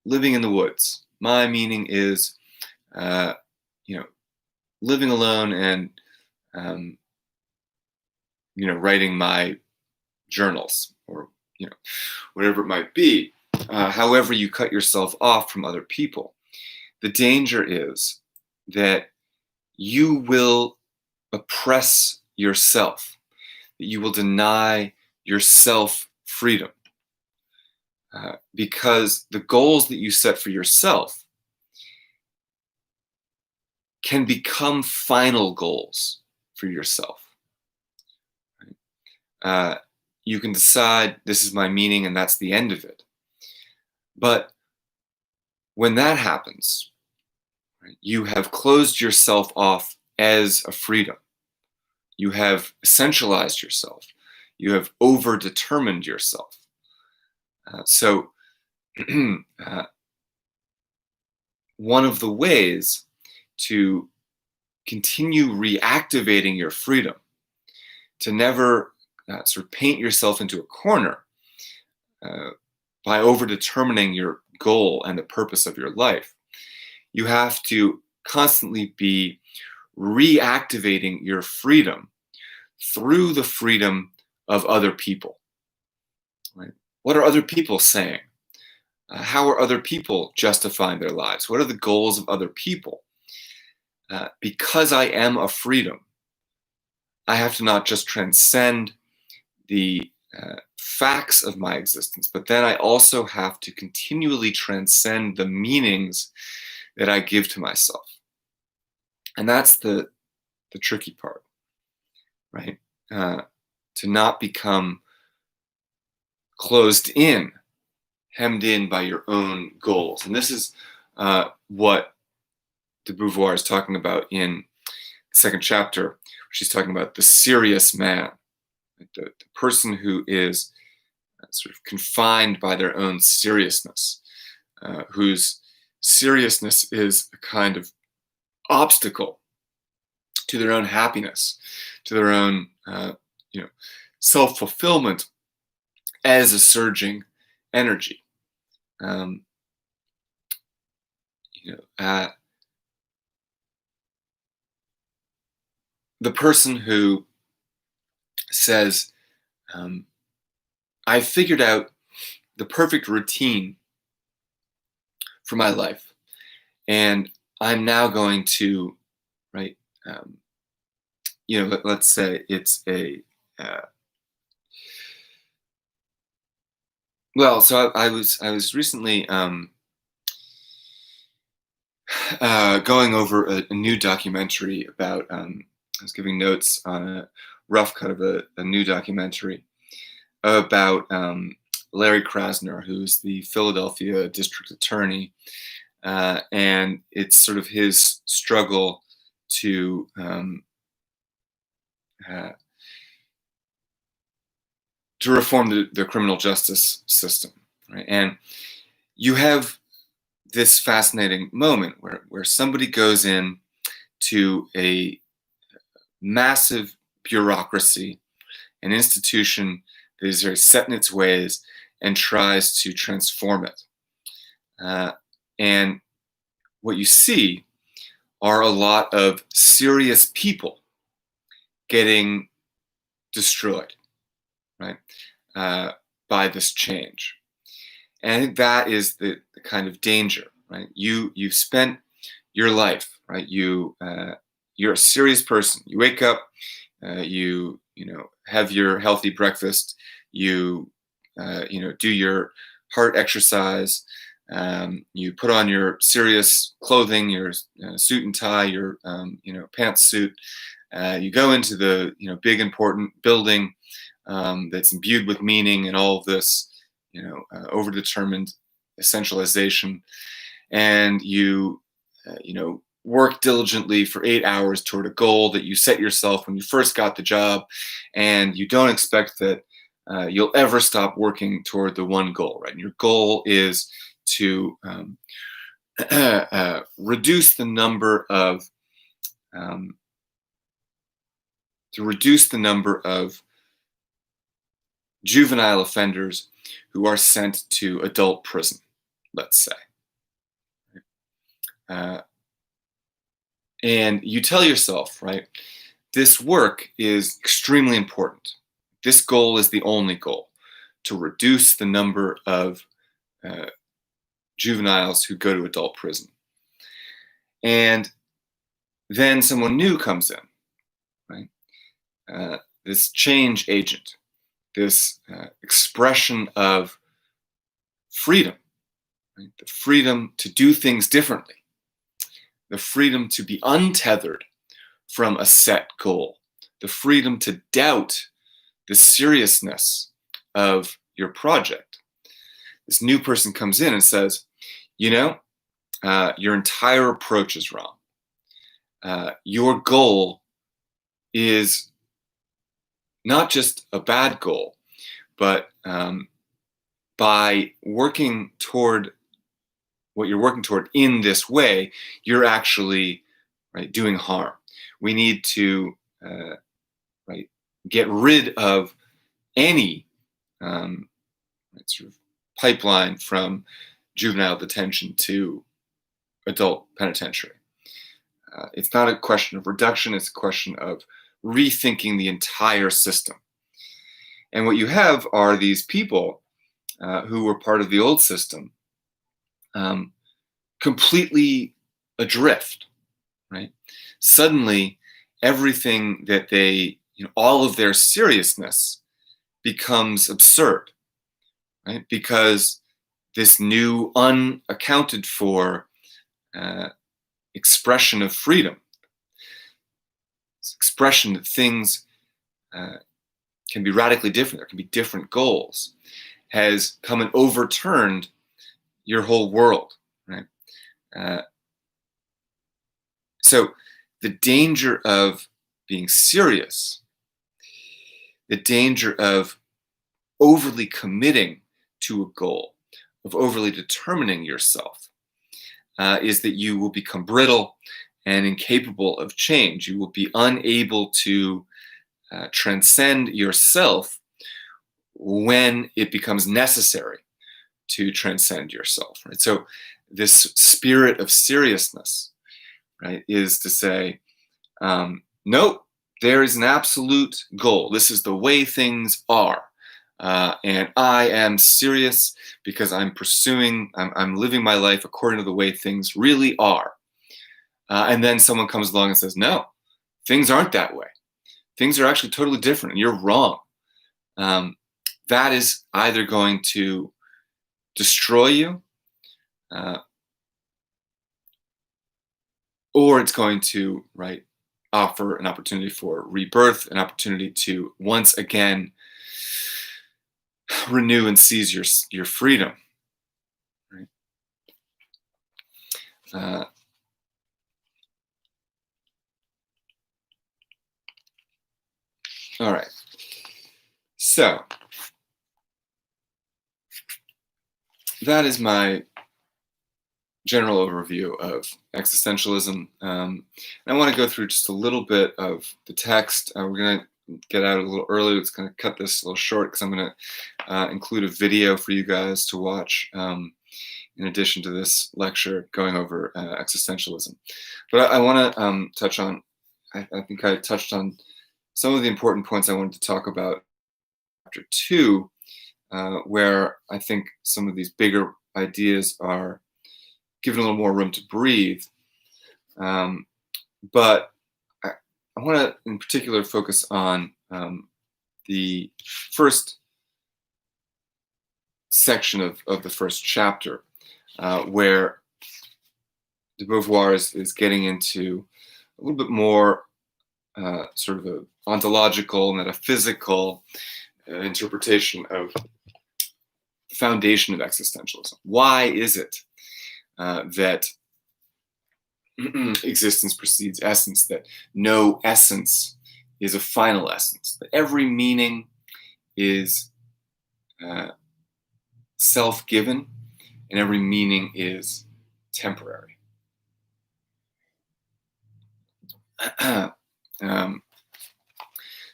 living in the woods. My meaning is, living alone and um, writing my journals or whatever it might be. However, you cut yourself off from other people. The danger is that you will oppress yourself, that you will deny yourself freedom, because the goals that you set for yourself can become final goals for yourself. You can decide this is my meaning and that's the end of it. But when that happens, right, you have closed yourself off as a freedom. You have essentialized yourself. You have overdetermined yourself. So one of the ways to continue reactivating your freedom, to never sort of paint yourself into a corner by overdetermining your goal and the purpose of your life, you have to constantly be reactivating your freedom through the freedom of other people. Right? What are other people saying? How are other people justifying their lives? What are the goals of other people? Because I am a freedom, I have to not just transcend the facts of my existence, but then I also have to continually transcend the meanings that I give to myself. And that's the tricky part, right? To not become closed in, hemmed in by your own goals. And this is what the Beauvoir is talking about in the second chapter. She's talking about the serious man, the person who is sort of confined by their own seriousness, whose seriousness is a kind of obstacle to their own happiness, to their own self-fulfillment as a surging energy. The person who says, I figured out the perfect routine for my life, and I'm now going to, right, let's say it's a, so I was recently going over a new documentary about, I was giving notes on a rough cut of a new documentary about Larry Krasner, who's the Philadelphia district attorney, and it's sort of his struggle to reform the criminal justice system, right? And you have this fascinating moment where somebody goes in to a massive bureaucracy, an institution that is very set in its ways, and tries to transform it. And what you see are a lot of serious people getting destroyed, right, by this change. And I think that is the kind of danger, right? You've spent your life, right? You're a serious person. You wake up, you have your healthy breakfast, you do your heart exercise, you put on your serious clothing, your suit and tie, your pantsuit. You go into the big important building that's imbued with meaning and all of this overdetermined essentialization, and you work diligently for 8 hours toward a goal that you set yourself when you first got the job, and you don't expect that you'll ever stop working toward the one goal, right? And your goal is to reduce the number of juvenile offenders who are sent to adult prison, let's say. And you tell yourself, right, this work is extremely important. This goal is the only goal, to reduce the number of juveniles who go to adult prison. And then someone new comes in, right? This change agent, this expression of freedom, right? The freedom to do things differently, the freedom to be untethered from a set goal, the freedom to doubt the seriousness of your project. This new person comes in and says, your entire approach is wrong. Your goal is not just a bad goal, but by working toward what you're working toward in this way, you're actually doing harm. We need to get rid of any sort of pipeline from juvenile detention to adult penitentiary. It's not a question of reduction, it's a question of rethinking the entire system. And what you have are these people who were part of the old system, completely adrift, right? Suddenly, everything that they, all of their seriousness becomes absurd, right? Because this new unaccounted for expression of freedom, this expression that things can be radically different, there can be different goals, has come and overturned your whole world, right? So the danger of being serious, the danger of overly committing to a goal, of overly determining yourself, is that you will become brittle and incapable of change. You will be unable to transcend yourself when it becomes necessary to transcend yourself, right? So this spirit of seriousness, right, is to say, nope, there is an absolute goal. This is the way things are. And I am serious because I'm living my life according to the way things really are. And then someone comes along and says, no, things aren't that way. Things are actually totally different, and you're wrong. That is either going to destroy you, or it's going to offer an opportunity for rebirth, an opportunity to once again renew and seize your freedom. Right? All right. So that is my general overview of existentialism. And I want to go through just a little bit of the text. We're going to get out a little early. It's going to cut this a little short because I'm going to include a video for you guys to watch in addition to this lecture going over existentialism. But I want to touch on, I think I touched on some of the important points I wanted to talk about chapter 2, where I think some of these bigger ideas are given a little more room to breathe. But I want to, in particular, focus on the first section of the first chapter, where de Beauvoir is getting into a little bit more sort of an ontological, metaphysical interpretation of the foundation of existentialism. Why is it that existence precedes essence, that no essence is a final essence, that every meaning is self-given and every meaning is temporary?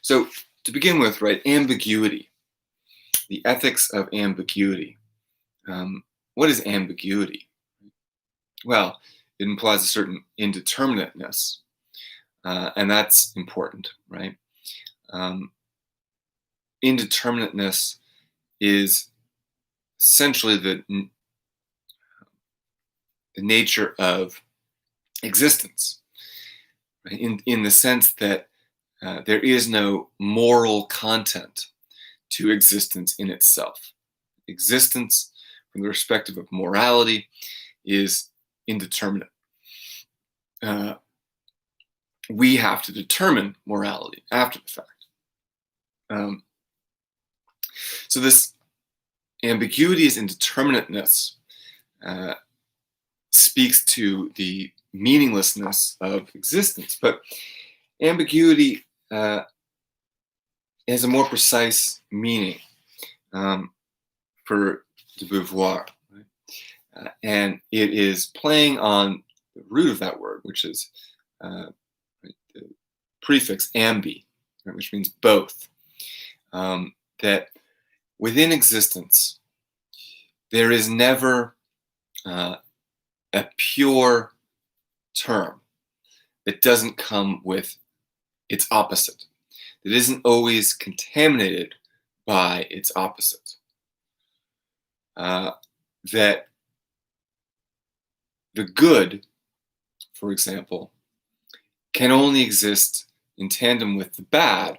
So to begin with, ambiguity, the ethics of ambiguity. What is ambiguity? Well, it implies a certain indeterminateness, and that's important, right? Um, Indeterminateness is essentially the nature of existence, right? In the sense that there is no moral content to existence in itself. Existence, from the perspective of morality, is indeterminate. We have to determine morality after the fact. So this ambiguity is indeterminateness speaks to the meaninglessness of existence, but ambiguity has a more precise meaning for de Beauvoir, right? And it is playing on the root of that word, which is the prefix ambi, right, which means both. That within existence, there is never a pure term that doesn't come with its opposite, that isn't always contaminated by its opposite. That the good, for example, can only exist in tandem with the bad,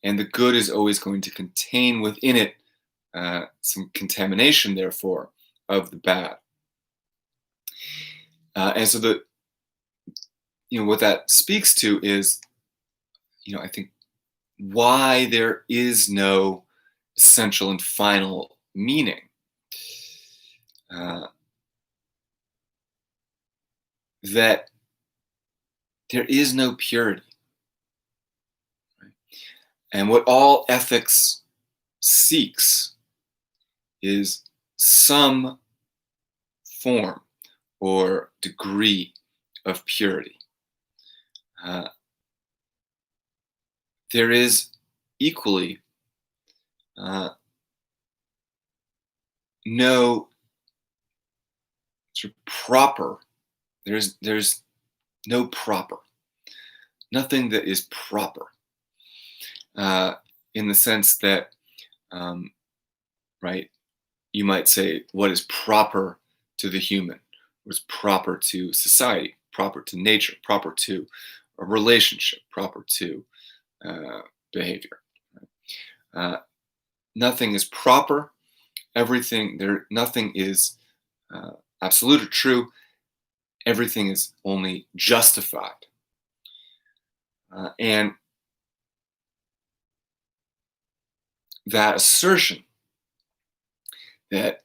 and the good is always going to contain within it some contamination, therefore, of the bad. And so what that speaks to is, I think, why there is no essential and final meaning. That there is no purity. Right? And what all ethics seeks is some form or degree of purity. There is equally no sort of proper. There's no proper. Nothing that is proper. In the sense that, right, you might say what is proper to the human, what is proper to society, proper to nature, proper to a relationship, proper to behavior. Nothing is proper. Nothing is absolute or true. Everything is only justified. And that assertion that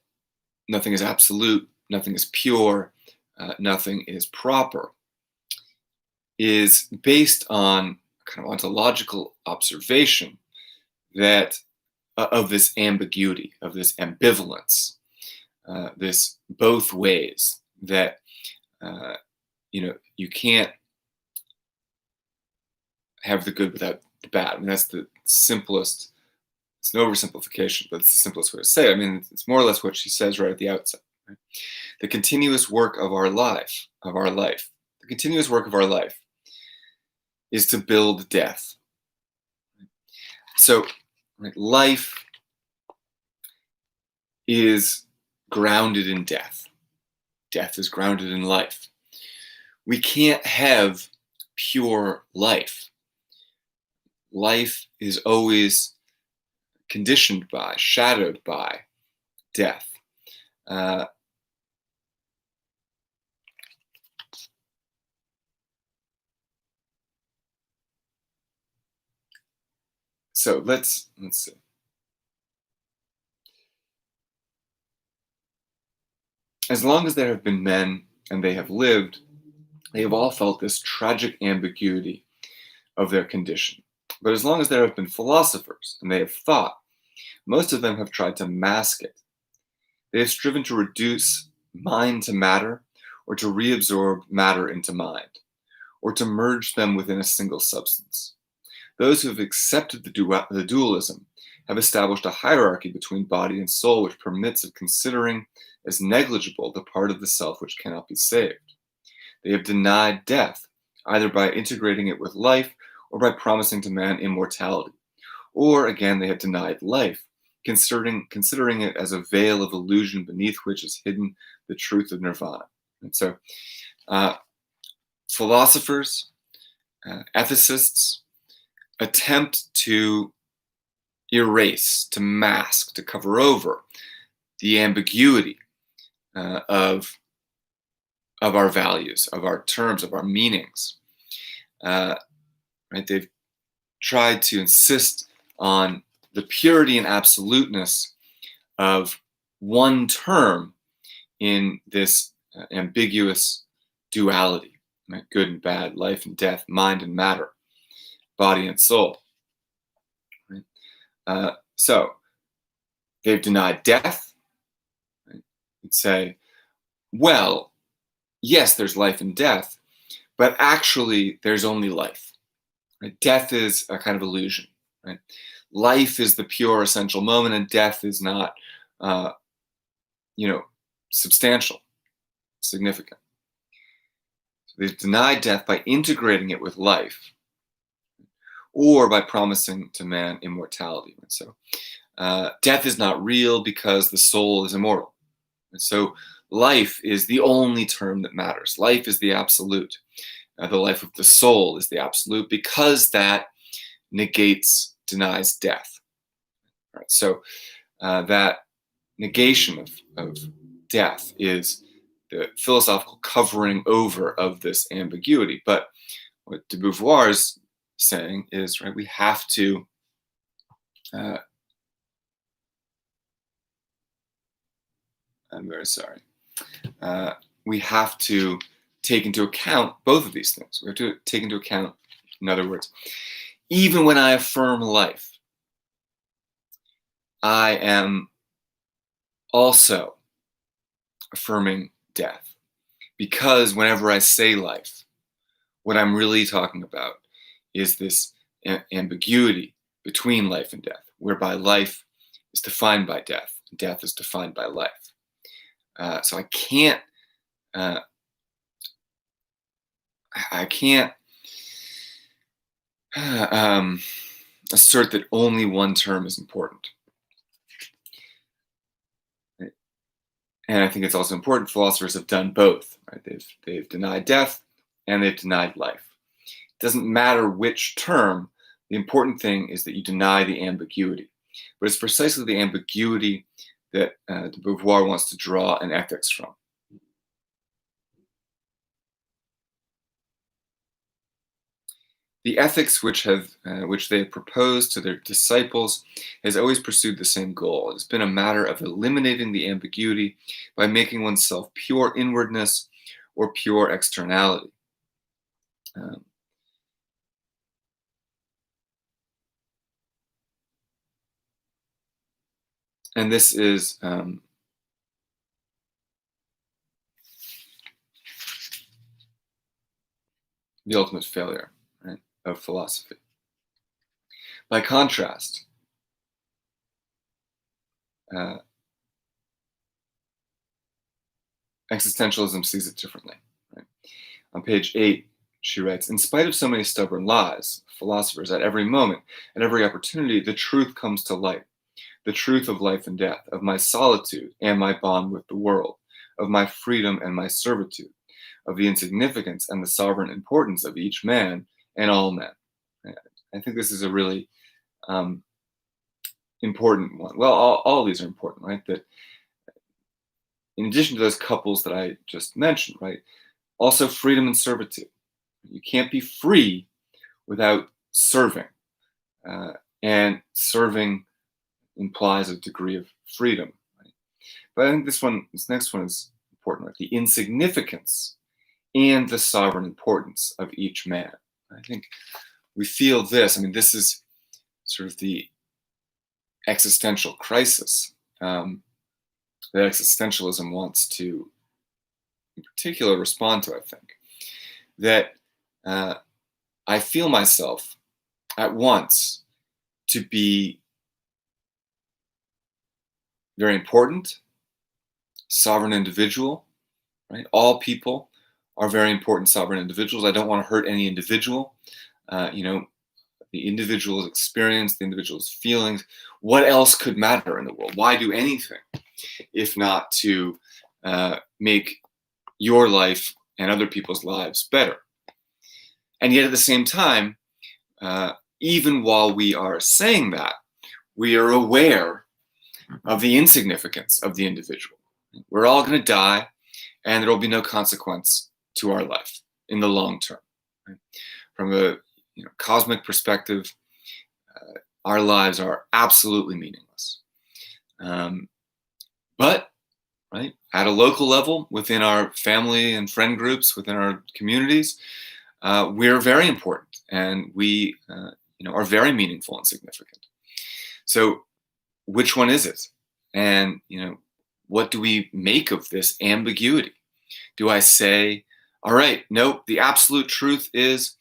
nothing is absolute, nothing is pure, nothing is proper, is based on kind of ontological observation that of this ambiguity, of this ambivalence, this both ways, that you can't have the good without the bad. I mean, that's the simplest. It's an oversimplification, but it's the simplest way to say it. I mean, it's more or less what she says right at the outset. Right? The continuous work of our life, the continuous work of our life is to build death. So, right, life is grounded in death. Death is grounded in life. We can't have pure life. Life is always conditioned by, shadowed by death. So let's see. As long as there have been men and they have lived, they have all felt this tragic ambiguity of their condition. But as long as there have been philosophers and they have thought, most of them have tried to mask it. They have striven to reduce mind to matter, or to reabsorb matter into mind, or to merge them within a single substance. Those who have accepted the dualism have established a hierarchy between body and soul which permits of considering as negligible the part of the self which cannot be saved. They have denied death, either by integrating it with life or by promising to man immortality. Or again, they have denied life, considering it as a veil of illusion beneath which is hidden the truth of nirvana. And so, uh, philosophers, ethicists attempt to erase, to mask, to cover over the ambiguity of our values, of our terms, of our meanings. Right? They've tried to insist on the purity and absoluteness of one term in this ambiguous duality, right? Good and bad, life and death, mind and matter, body and soul. Right? So they've denied death. Right? You'd say, well, yes, there's life and death, but actually there's only life. Right? Death is a kind of illusion. Right? Life is the pure essential moment, and death is not, substantial, significant. So they've denied death by integrating it with life, or by promising to man immortality. And so, death is not real because the soul is immortal. And so, life is the only term that matters. Life is the absolute. The life of the soul is the absolute because that denies death. Right? So that negation of death is the philosophical covering over of this ambiguity. But what de Beauvoir is saying is, right, we have to I'm very sorry. We have to take into account both of these things. We have to take into account, in other words, even when I affirm life, I am also affirming death. Because whenever I say life, what I'm really talking about is this ambiguity between life and death, whereby life is defined by death, and death is defined by life. So I can't assert that only one term is important. Right? And I think it's also important philosophers have done both. Right? They've denied death and they've denied life. It doesn't matter which term. The important thing is that you deny the ambiguity. But it's precisely the ambiguity that de Beauvoir wants to draw an ethics from. The ethics which they have proposed to their disciples has always pursued the same goal. It's been a matter of eliminating the ambiguity by making oneself pure inwardness or pure externality. And this is the ultimate failure, right, of philosophy. By contrast, existentialism sees it differently. Right? On page 8, she writes, in spite of so many stubborn lies, philosophers, at every moment, at every opportunity, the truth comes to light. The truth of life and death, of my solitude and my bond with the world, of my freedom and my servitude, of the insignificance and the sovereign importance of each man and all men. I think this is a really important one. Well, all these are important, right? That in addition to those couples that I just mentioned, right, also freedom and servitude. You can't be free without serving. And serving implies a degree of freedom. Right? But I think this next one is important, right? The insignificance and the sovereign importance of each man. I think we feel this. I mean, this is sort of the existential crisis that existentialism wants to, in particular, respond to, I think. That I feel myself at once to be very important, sovereign individual, right? All people are very important sovereign individuals. I don't want to hurt any individual. The individual's experience, the individual's feelings. What else could matter in the world? Why do anything if not to make your life and other people's lives better? And yet at the same time, even while we are saying that, we are aware of the insignificance of the individual. We're all going to die, and there will be no consequence to our life in the long term. Right? From a cosmic perspective, our lives are absolutely meaningless. But right, at a local level, within our family and friend groups, within our communities, we're very important, and we are very meaningful and significant. So which one is it? And what do we make of this ambiguity? Do I say, all right, no, the absolute truth is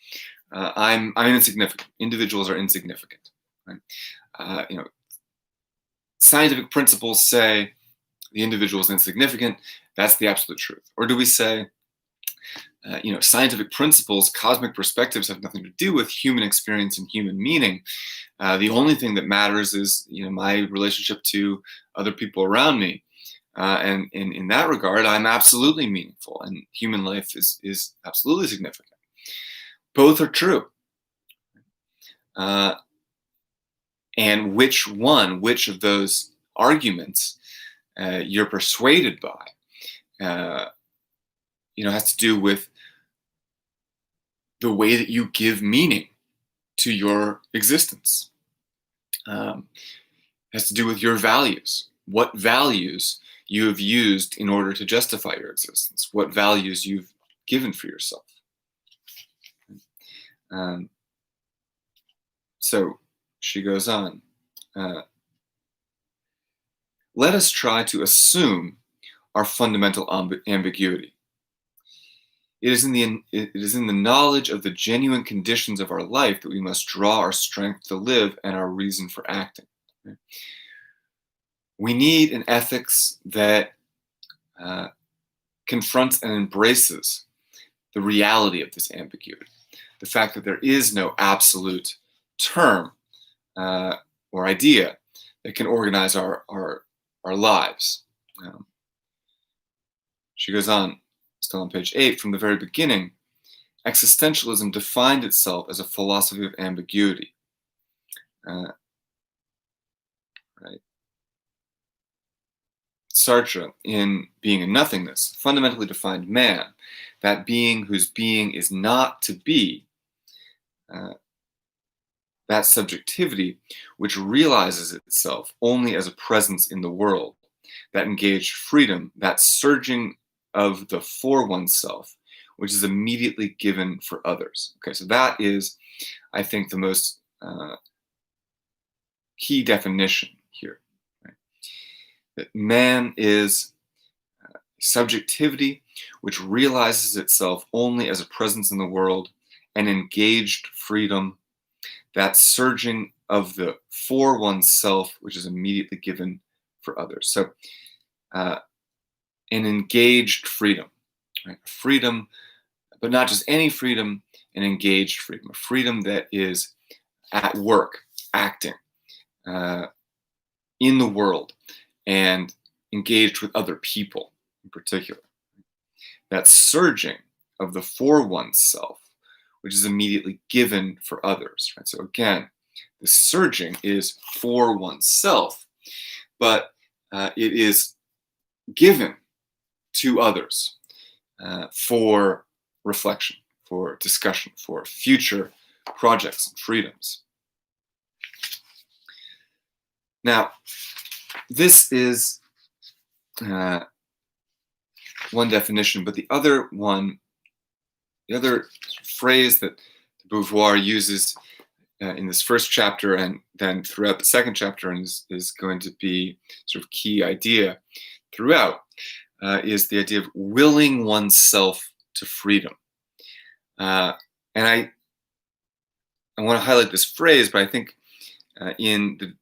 I'm insignificant. Individuals are insignificant. Right? Scientific principles say the individual is insignificant. That's the absolute truth. Or do we say, scientific principles, cosmic perspectives have nothing to do with human experience and human meaning. The only thing that matters is, my relationship to other people around me. And in that regard, I'm absolutely meaningful, and human life is absolutely significant. Both are true. And which of those arguments you're persuaded by, has to do with the way that you give meaning to your existence. Has to do with your values. What values you have used in order to justify your existence. What values you've given for yourself. So she goes on. Let us try to assume our fundamental ambiguity. It is in the knowledge of the genuine conditions of our life that we must draw our strength to live and our reason for acting. We need an ethics that confronts and embraces the reality of this ambiguity. The fact that there is no absolute term or idea that can organize our lives. She goes on, still on page 8, from the very beginning, existentialism defined itself as a philosophy of ambiguity. Right. Sartre, in Being and Nothingness, fundamentally defined man, that being whose being is not to be, that subjectivity which realizes itself only as a presence in the world, that engaged freedom, that surging of the for oneself, which is immediately given for others. Okay, so that is, I think, the most key definition here. Right? That man is subjectivity which realizes itself only as a presence in the world, and engaged freedom, that surging of the for oneself, which is immediately given for others. So an engaged freedom, right? Freedom, but not just any freedom, an engaged freedom, a freedom that is at work, acting in the world, and engaged with other people in particular. That surging of the for oneself, which is immediately given for others. Right? So again, the surging is for oneself, but it is given to others for reflection, for discussion, for future projects and freedoms. Now, this is one definition, but the other phrase that Beauvoir uses in this first chapter and then throughout the second chapter, and is going to be sort of key idea throughout, is the idea of willing oneself to freedom. And I want to highlight this phrase, but I think in the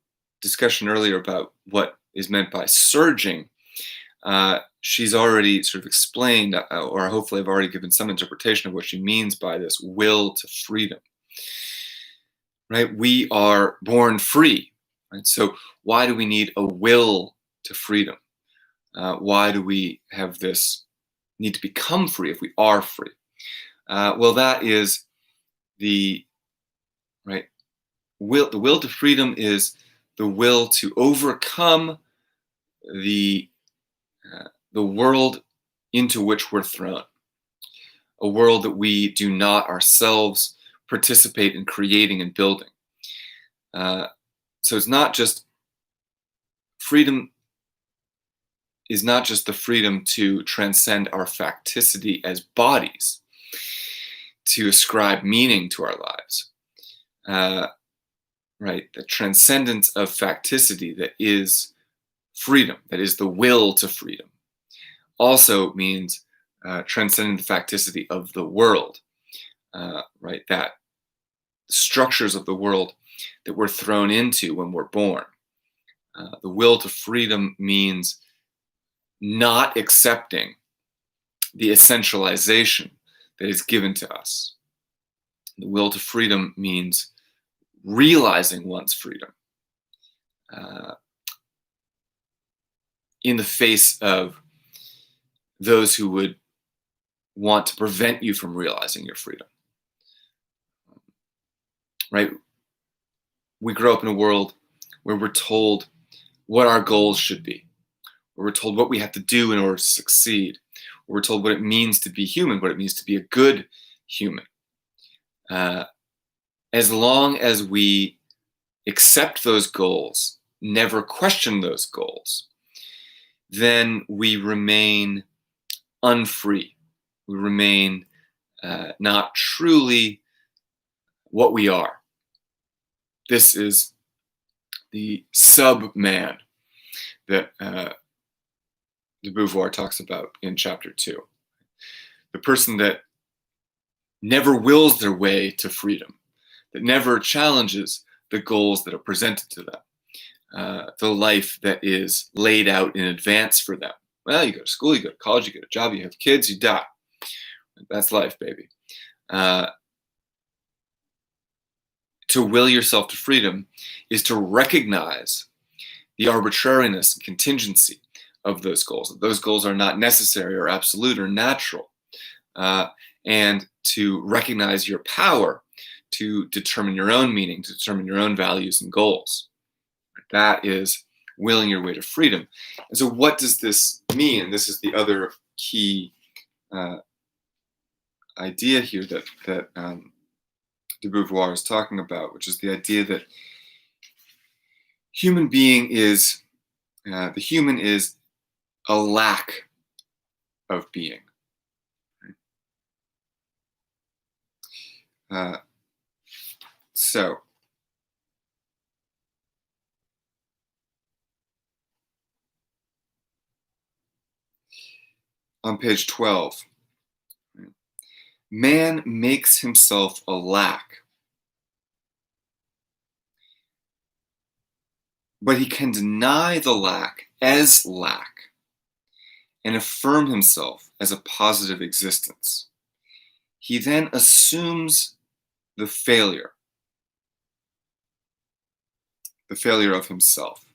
discussion earlier about what is meant by surging, she's already sort of explained, or hopefully I've already given some interpretation of what she means by this will to freedom. Right? We are born free. Right? So why do we need a will to freedom? Why do we have this need to become free if we are free? Well, that is the right will. The will to freedom is the will to overcome the world into which we're thrown, a world that we do not ourselves participate in creating and building. So it's not just freedom is not just the freedom to transcend our facticity as bodies, to ascribe meaning to our lives. Right? The transcendence of facticity that is freedom, that is the will to freedom, also means transcending the facticity of the world, right? That structures of the world that we're thrown into when we're born. The will to freedom means not accepting the essentialization that is given to us. The will to freedom means realizing one's freedom in the face of those who would want to prevent you from realizing your freedom. Right? We grow up in a world where we're told what our goals should be. Where we're told what we have to do in order to succeed. Where we're told what it means to be human, what it means to be a good human. As long as we accept those goals, never question those goals, then we remain unfree. We remain not truly what we are. This is the sub-man that Beauvoir talks about in chapter 2. The person that never wills their way to freedom, that never challenges the goals that are presented to them, the life that is laid out in advance for them. Well, you go to school, you go to college, you get a job, you have kids, you die. That's life, baby. To will yourself to freedom is to recognize the arbitrariness and contingency of those goals. Those goals are not necessary or absolute or natural. And to recognize your power to determine your own meaning, to determine your own values and goals. That is willing your way to freedom. And so what does this mean? And this is the other key idea here that de Beauvoir is talking about, which is the idea that human being is, the human is a lack of being. So, on page 12, man makes himself a lack, but he can deny the lack as lack and affirm himself as a positive existence. He then assumes the failure of himself.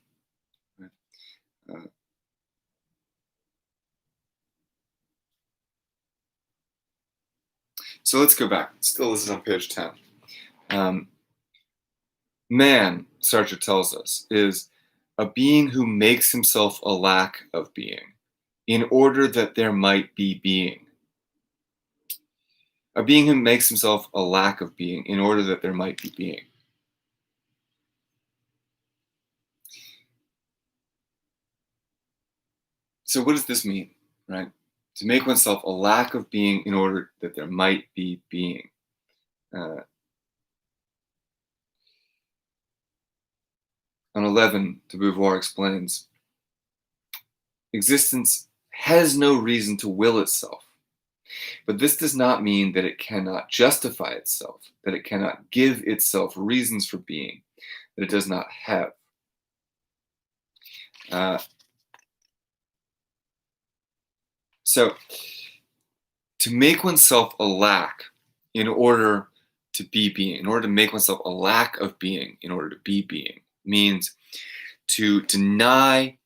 So let's go back. Still, this is on page 10. Man, Sartre tells us, is a being who makes himself a lack of being in order that there might be being. A being who makes himself a lack of being in order that there might be being. So what does this mean, right? To make oneself a lack of being in order that there might be being. On 11, de Beauvoir explains, existence has no reason to will itself, but this does not mean that it cannot justify itself, that it cannot give itself reasons for being that it does not have. So to make oneself a lack in order to be being, in order to make oneself a lack of being in order to be being, means to deny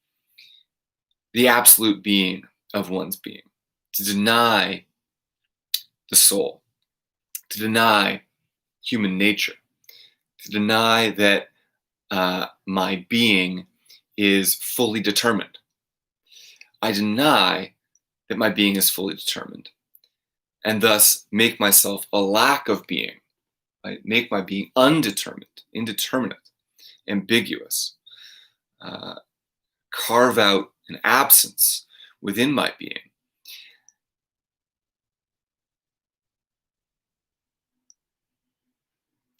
the absolute being of one's being, to deny the soul, to deny human nature, to deny that my being is fully determined. I deny that my being is fully determined, and thus make myself a lack of being, right? Make my being undetermined, indeterminate, ambiguous, carve out an absence within my being.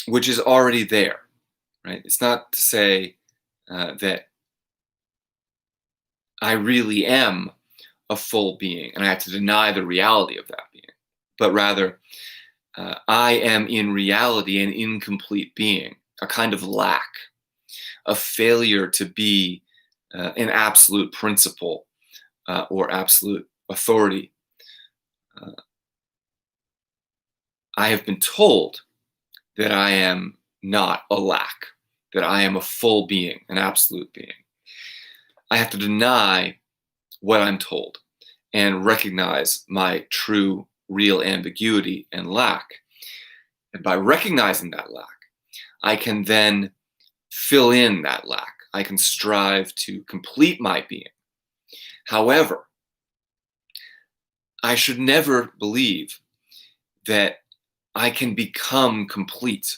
Which is already there, right? It's not to say that I really am a full being and I have to deny the reality of that being, but rather I am in reality an incomplete being, a kind of lack, a failure to be an absolute principle or absolute authority. I have been told that I am not a lack, that I am a full being, an absolute being. I have to deny what I'm told and recognize my true, real ambiguity and lack. And by recognizing that lack, I can then fill in that lack. I can strive to complete my being. However, I should never believe that I can become complete.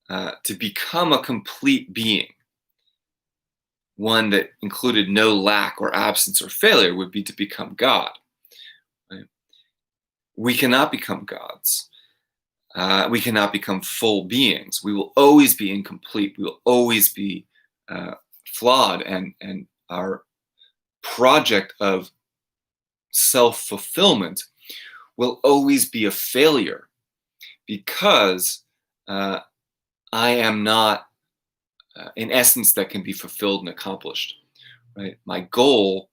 To become a complete being, one that included no lack or absence or failure, would be to become God. Right? We cannot become gods. We cannot become full beings. We will always be incomplete. We will always be flawed, and our project of self-fulfillment will always be a failure because I am not an essence that can be fulfilled and accomplished. Right? My goal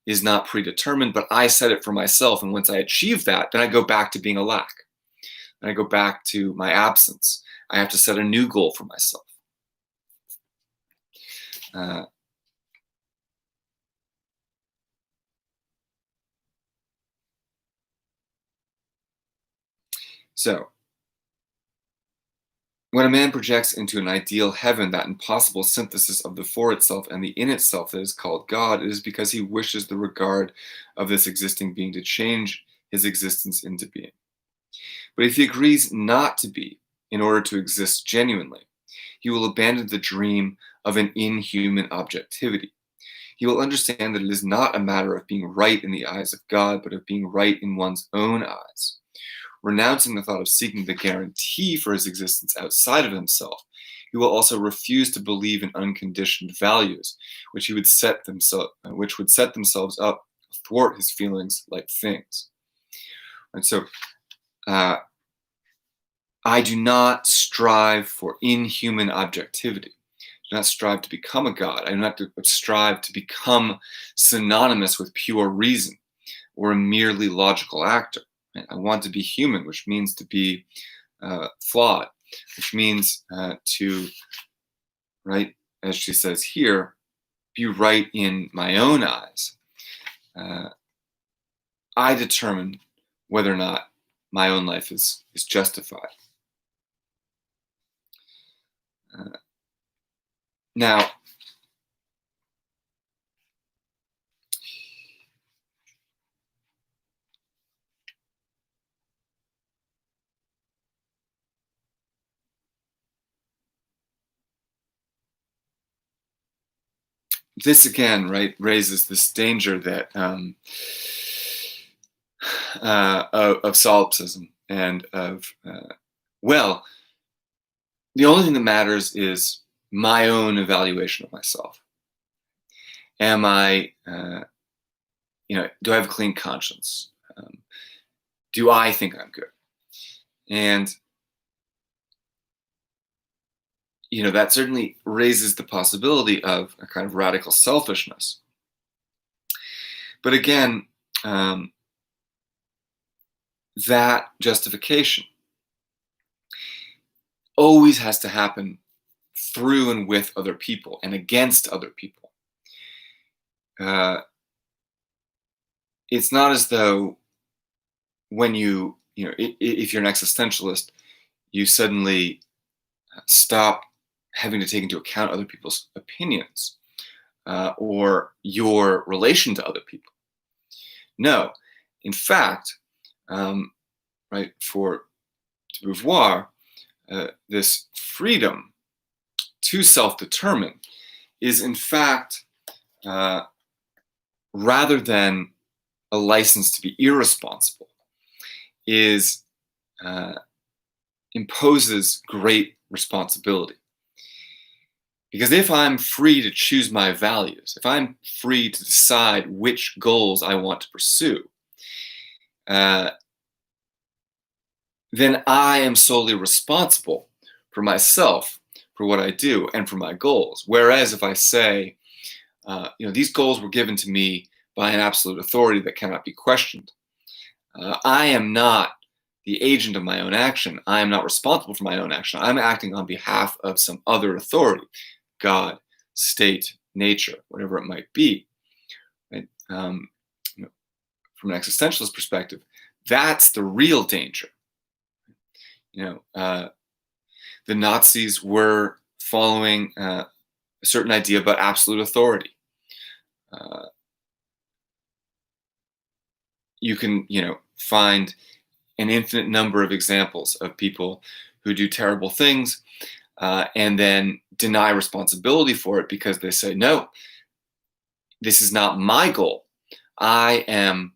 is not predetermined, but I set it for myself. And once I achieve that, then I go back to being a lack. And I go back to my absence. I have to set a new goal for myself. So, when a man projects into an ideal heaven that impossible synthesis of the for itself and the in itself that is called God, it is because he wishes the regard of this existing being to change his existence into being. But if he agrees not to be in order to exist genuinely, he will abandon the dream of an inhuman objectivity. He will understand that it is not a matter of being right in the eyes of God, but of being right in one's own eyes. Renouncing the thought of seeking the guarantee for his existence outside of himself, he will also refuse to believe in unconditioned values, which would set themselves up athwart his feelings like things. And so, I do not strive for inhuman objectivity. I do not strive to become a god. I do not strive to become synonymous with pure reason or a merely logical actor. I want to be human, which means to be flawed, which means to, right, as she says here, be right in my own eyes. I determine whether or not my own life is justified. Now, this again, right, raises this danger that of solipsism and of well, the only thing that matters is my own evaluation of myself. Am I, do I have a clean conscience? Do I think I'm good? And that certainly raises the possibility of a kind of radical selfishness. But again, um, that justification always has to happen through and with other people and against other people. It's not as though when if you're an existentialist, you suddenly stop having to take into account other people's opinions or your relation to other people. No, in fact, right, for Beauvoir, this freedom to self-determine is in fact, rather than a license to be irresponsible, imposes great responsibility. Because if I'm free to choose my values, if I'm free to decide which goals I want to pursue, then I am solely responsible for myself, for what I do, and for my goals. Whereas if I say, these goals were given to me by an absolute authority that cannot be questioned, I am not the agent of my own action. I am not responsible for my own action. I'm acting on behalf of some other authority, God, state, nature, whatever it might be. Right? From an existentialist perspective, that's the real danger. The Nazis were following a certain idea about absolute authority. You can, find an infinite number of examples of people who do terrible things and then deny responsibility for it because they say, no, this is not my goal. I am,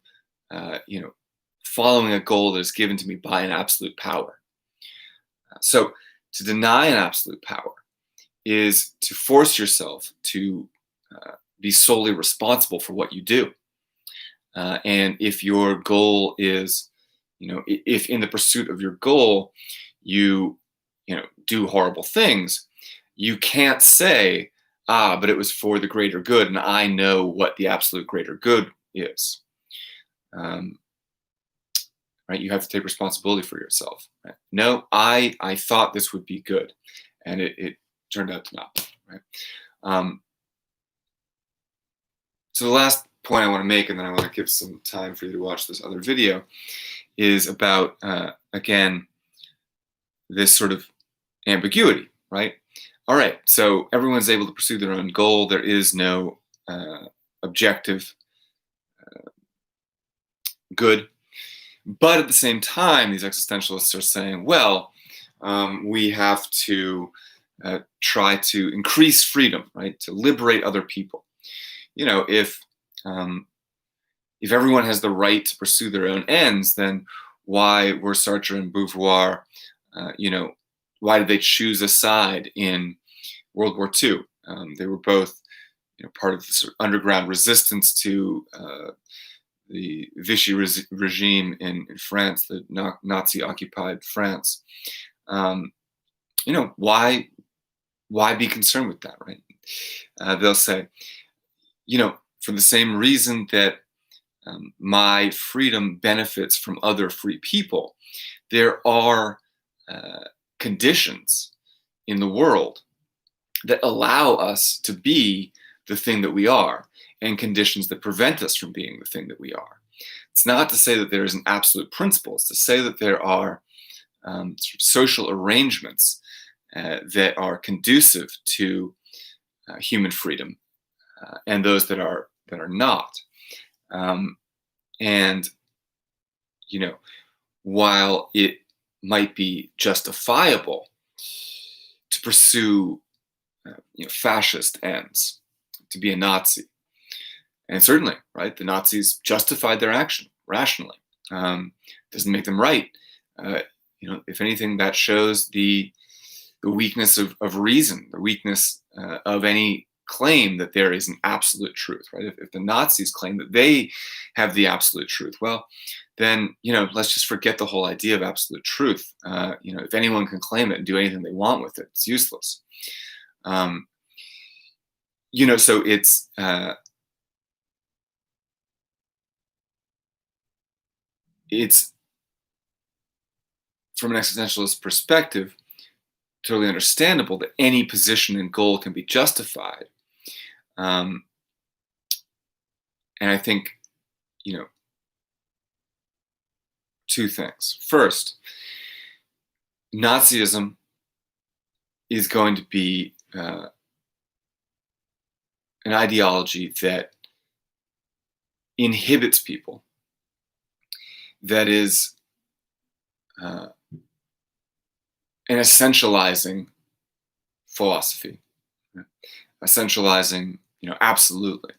following a goal that is given to me by an absolute power. So to deny an absolute power is to force yourself to be solely responsible for what you do. And if your goal is, if in the pursuit of your goal, you do horrible things, you can't say, but it was for the greater good, and I know what the absolute greater good is. Right? You have to take responsibility for yourself. Right? No, I thought this would be good, and it turned out to not. Right? So the last point I want to make, and then I want to give some time for you to watch this other video, is about, again, this sort of ambiguity, right? All right, so everyone's able to pursue their own goal. There is no objective good. But at the same time, these existentialists are saying, well, we have to try to increase freedom, right? To liberate other people. If everyone has the right to pursue their own ends, then why were Sartre and Beauvoir, why did they choose a side in World War II? They were both, part of the sort of underground resistance to the Vichy regime in France, the Nazi-occupied France. Why be concerned with that, right? They'll say, for the same reason that my freedom benefits from other free people, there are conditions in the world that allow us to be the thing that we are, and conditions that prevent us from being the thing that we are. It's not to say that there is an absolute principle. It's to say that there are sort of social arrangements that are conducive to human freedom, and those that are not. And while it might be justifiable to pursue fascist ends, to be a Nazi, and certainly, right, the Nazis justified their action rationally. Doesn't make them right. If anything, that shows the weakness of reason, the weakness of any claim that there is an absolute truth, right? If the Nazis claim that they have the absolute truth, well, then, let's just forget the whole idea of absolute truth. If anyone can claim it and do anything they want with it, it's useless. So it's, it's, from an existentialist perspective, totally understandable that any position and goal can be justified. And I think, two things. First, Nazism is going to be an ideology that inhibits people, that is an essentializing philosophy, essentializing, absolutely.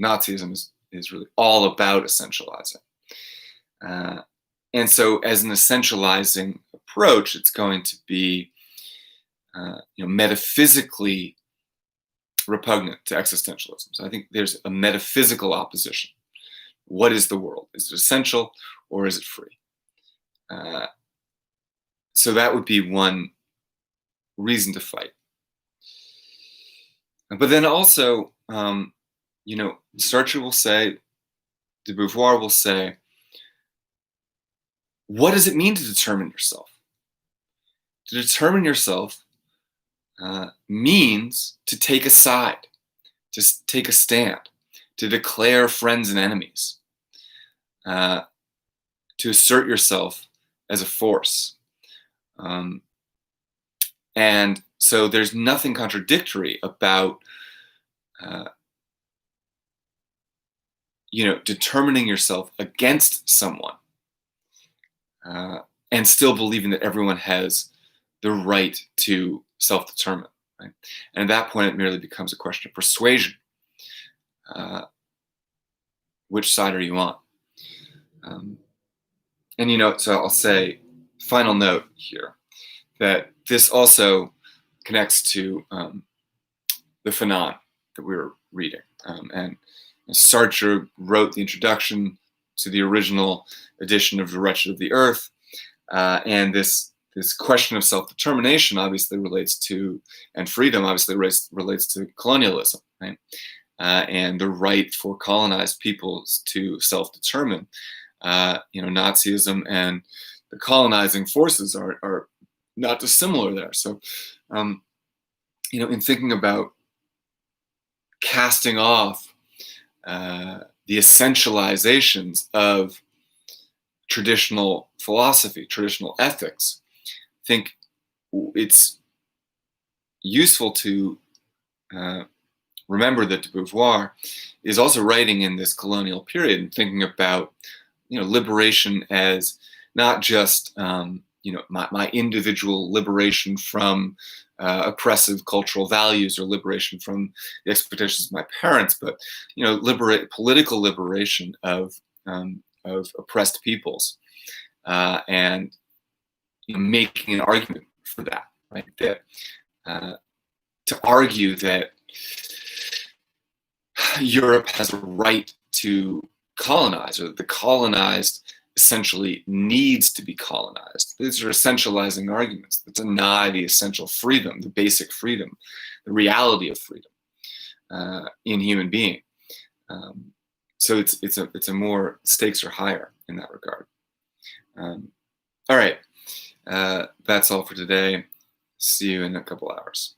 Nazism is really all about essentializing. And so as an essentializing approach, it's going to be metaphysically repugnant to existentialism. So I think there's a metaphysical opposition. What is the world? Is it essential or is it free? So that would be one reason to fight. But then also, Sartre will say, de Beauvoir will say, what does it mean to determine yourself? To determine yourself means to take a side, to take a stand, to declare friends and enemies, to assert yourself as a force. And so there's nothing contradictory about determining yourself against someone and still believing that everyone has the right to self-determine. Right? And at that point, it merely becomes a question of persuasion. Which side are you on? And so I'll say, final note here, that this also connects to the Fanon that we were reading. And Sartre wrote the introduction to the original edition of The Wretched of the Earth. And this question of self-determination obviously relates to, and freedom obviously relates to colonialism, right? And the right for colonized peoples to self-determine. Nazism and the colonizing forces are not dissimilar there. So, in thinking about casting off the essentializations of traditional philosophy, traditional ethics, I think it's useful to remember that de Beauvoir is also writing in this colonial period and thinking about, liberation as not just, my individual liberation from oppressive cultural values or liberation from the expectations of my parents, but, political liberation of oppressed peoples, and making an argument for that, right? That to argue that Europe has a right to colonize, or that the colonized essentially needs to be colonized. These are essentializing arguments that deny the essential freedom, the basic freedom, the reality of freedom in human being. So it's a more, stakes are higher in that regard. All right, that's all for today. See you in a couple hours.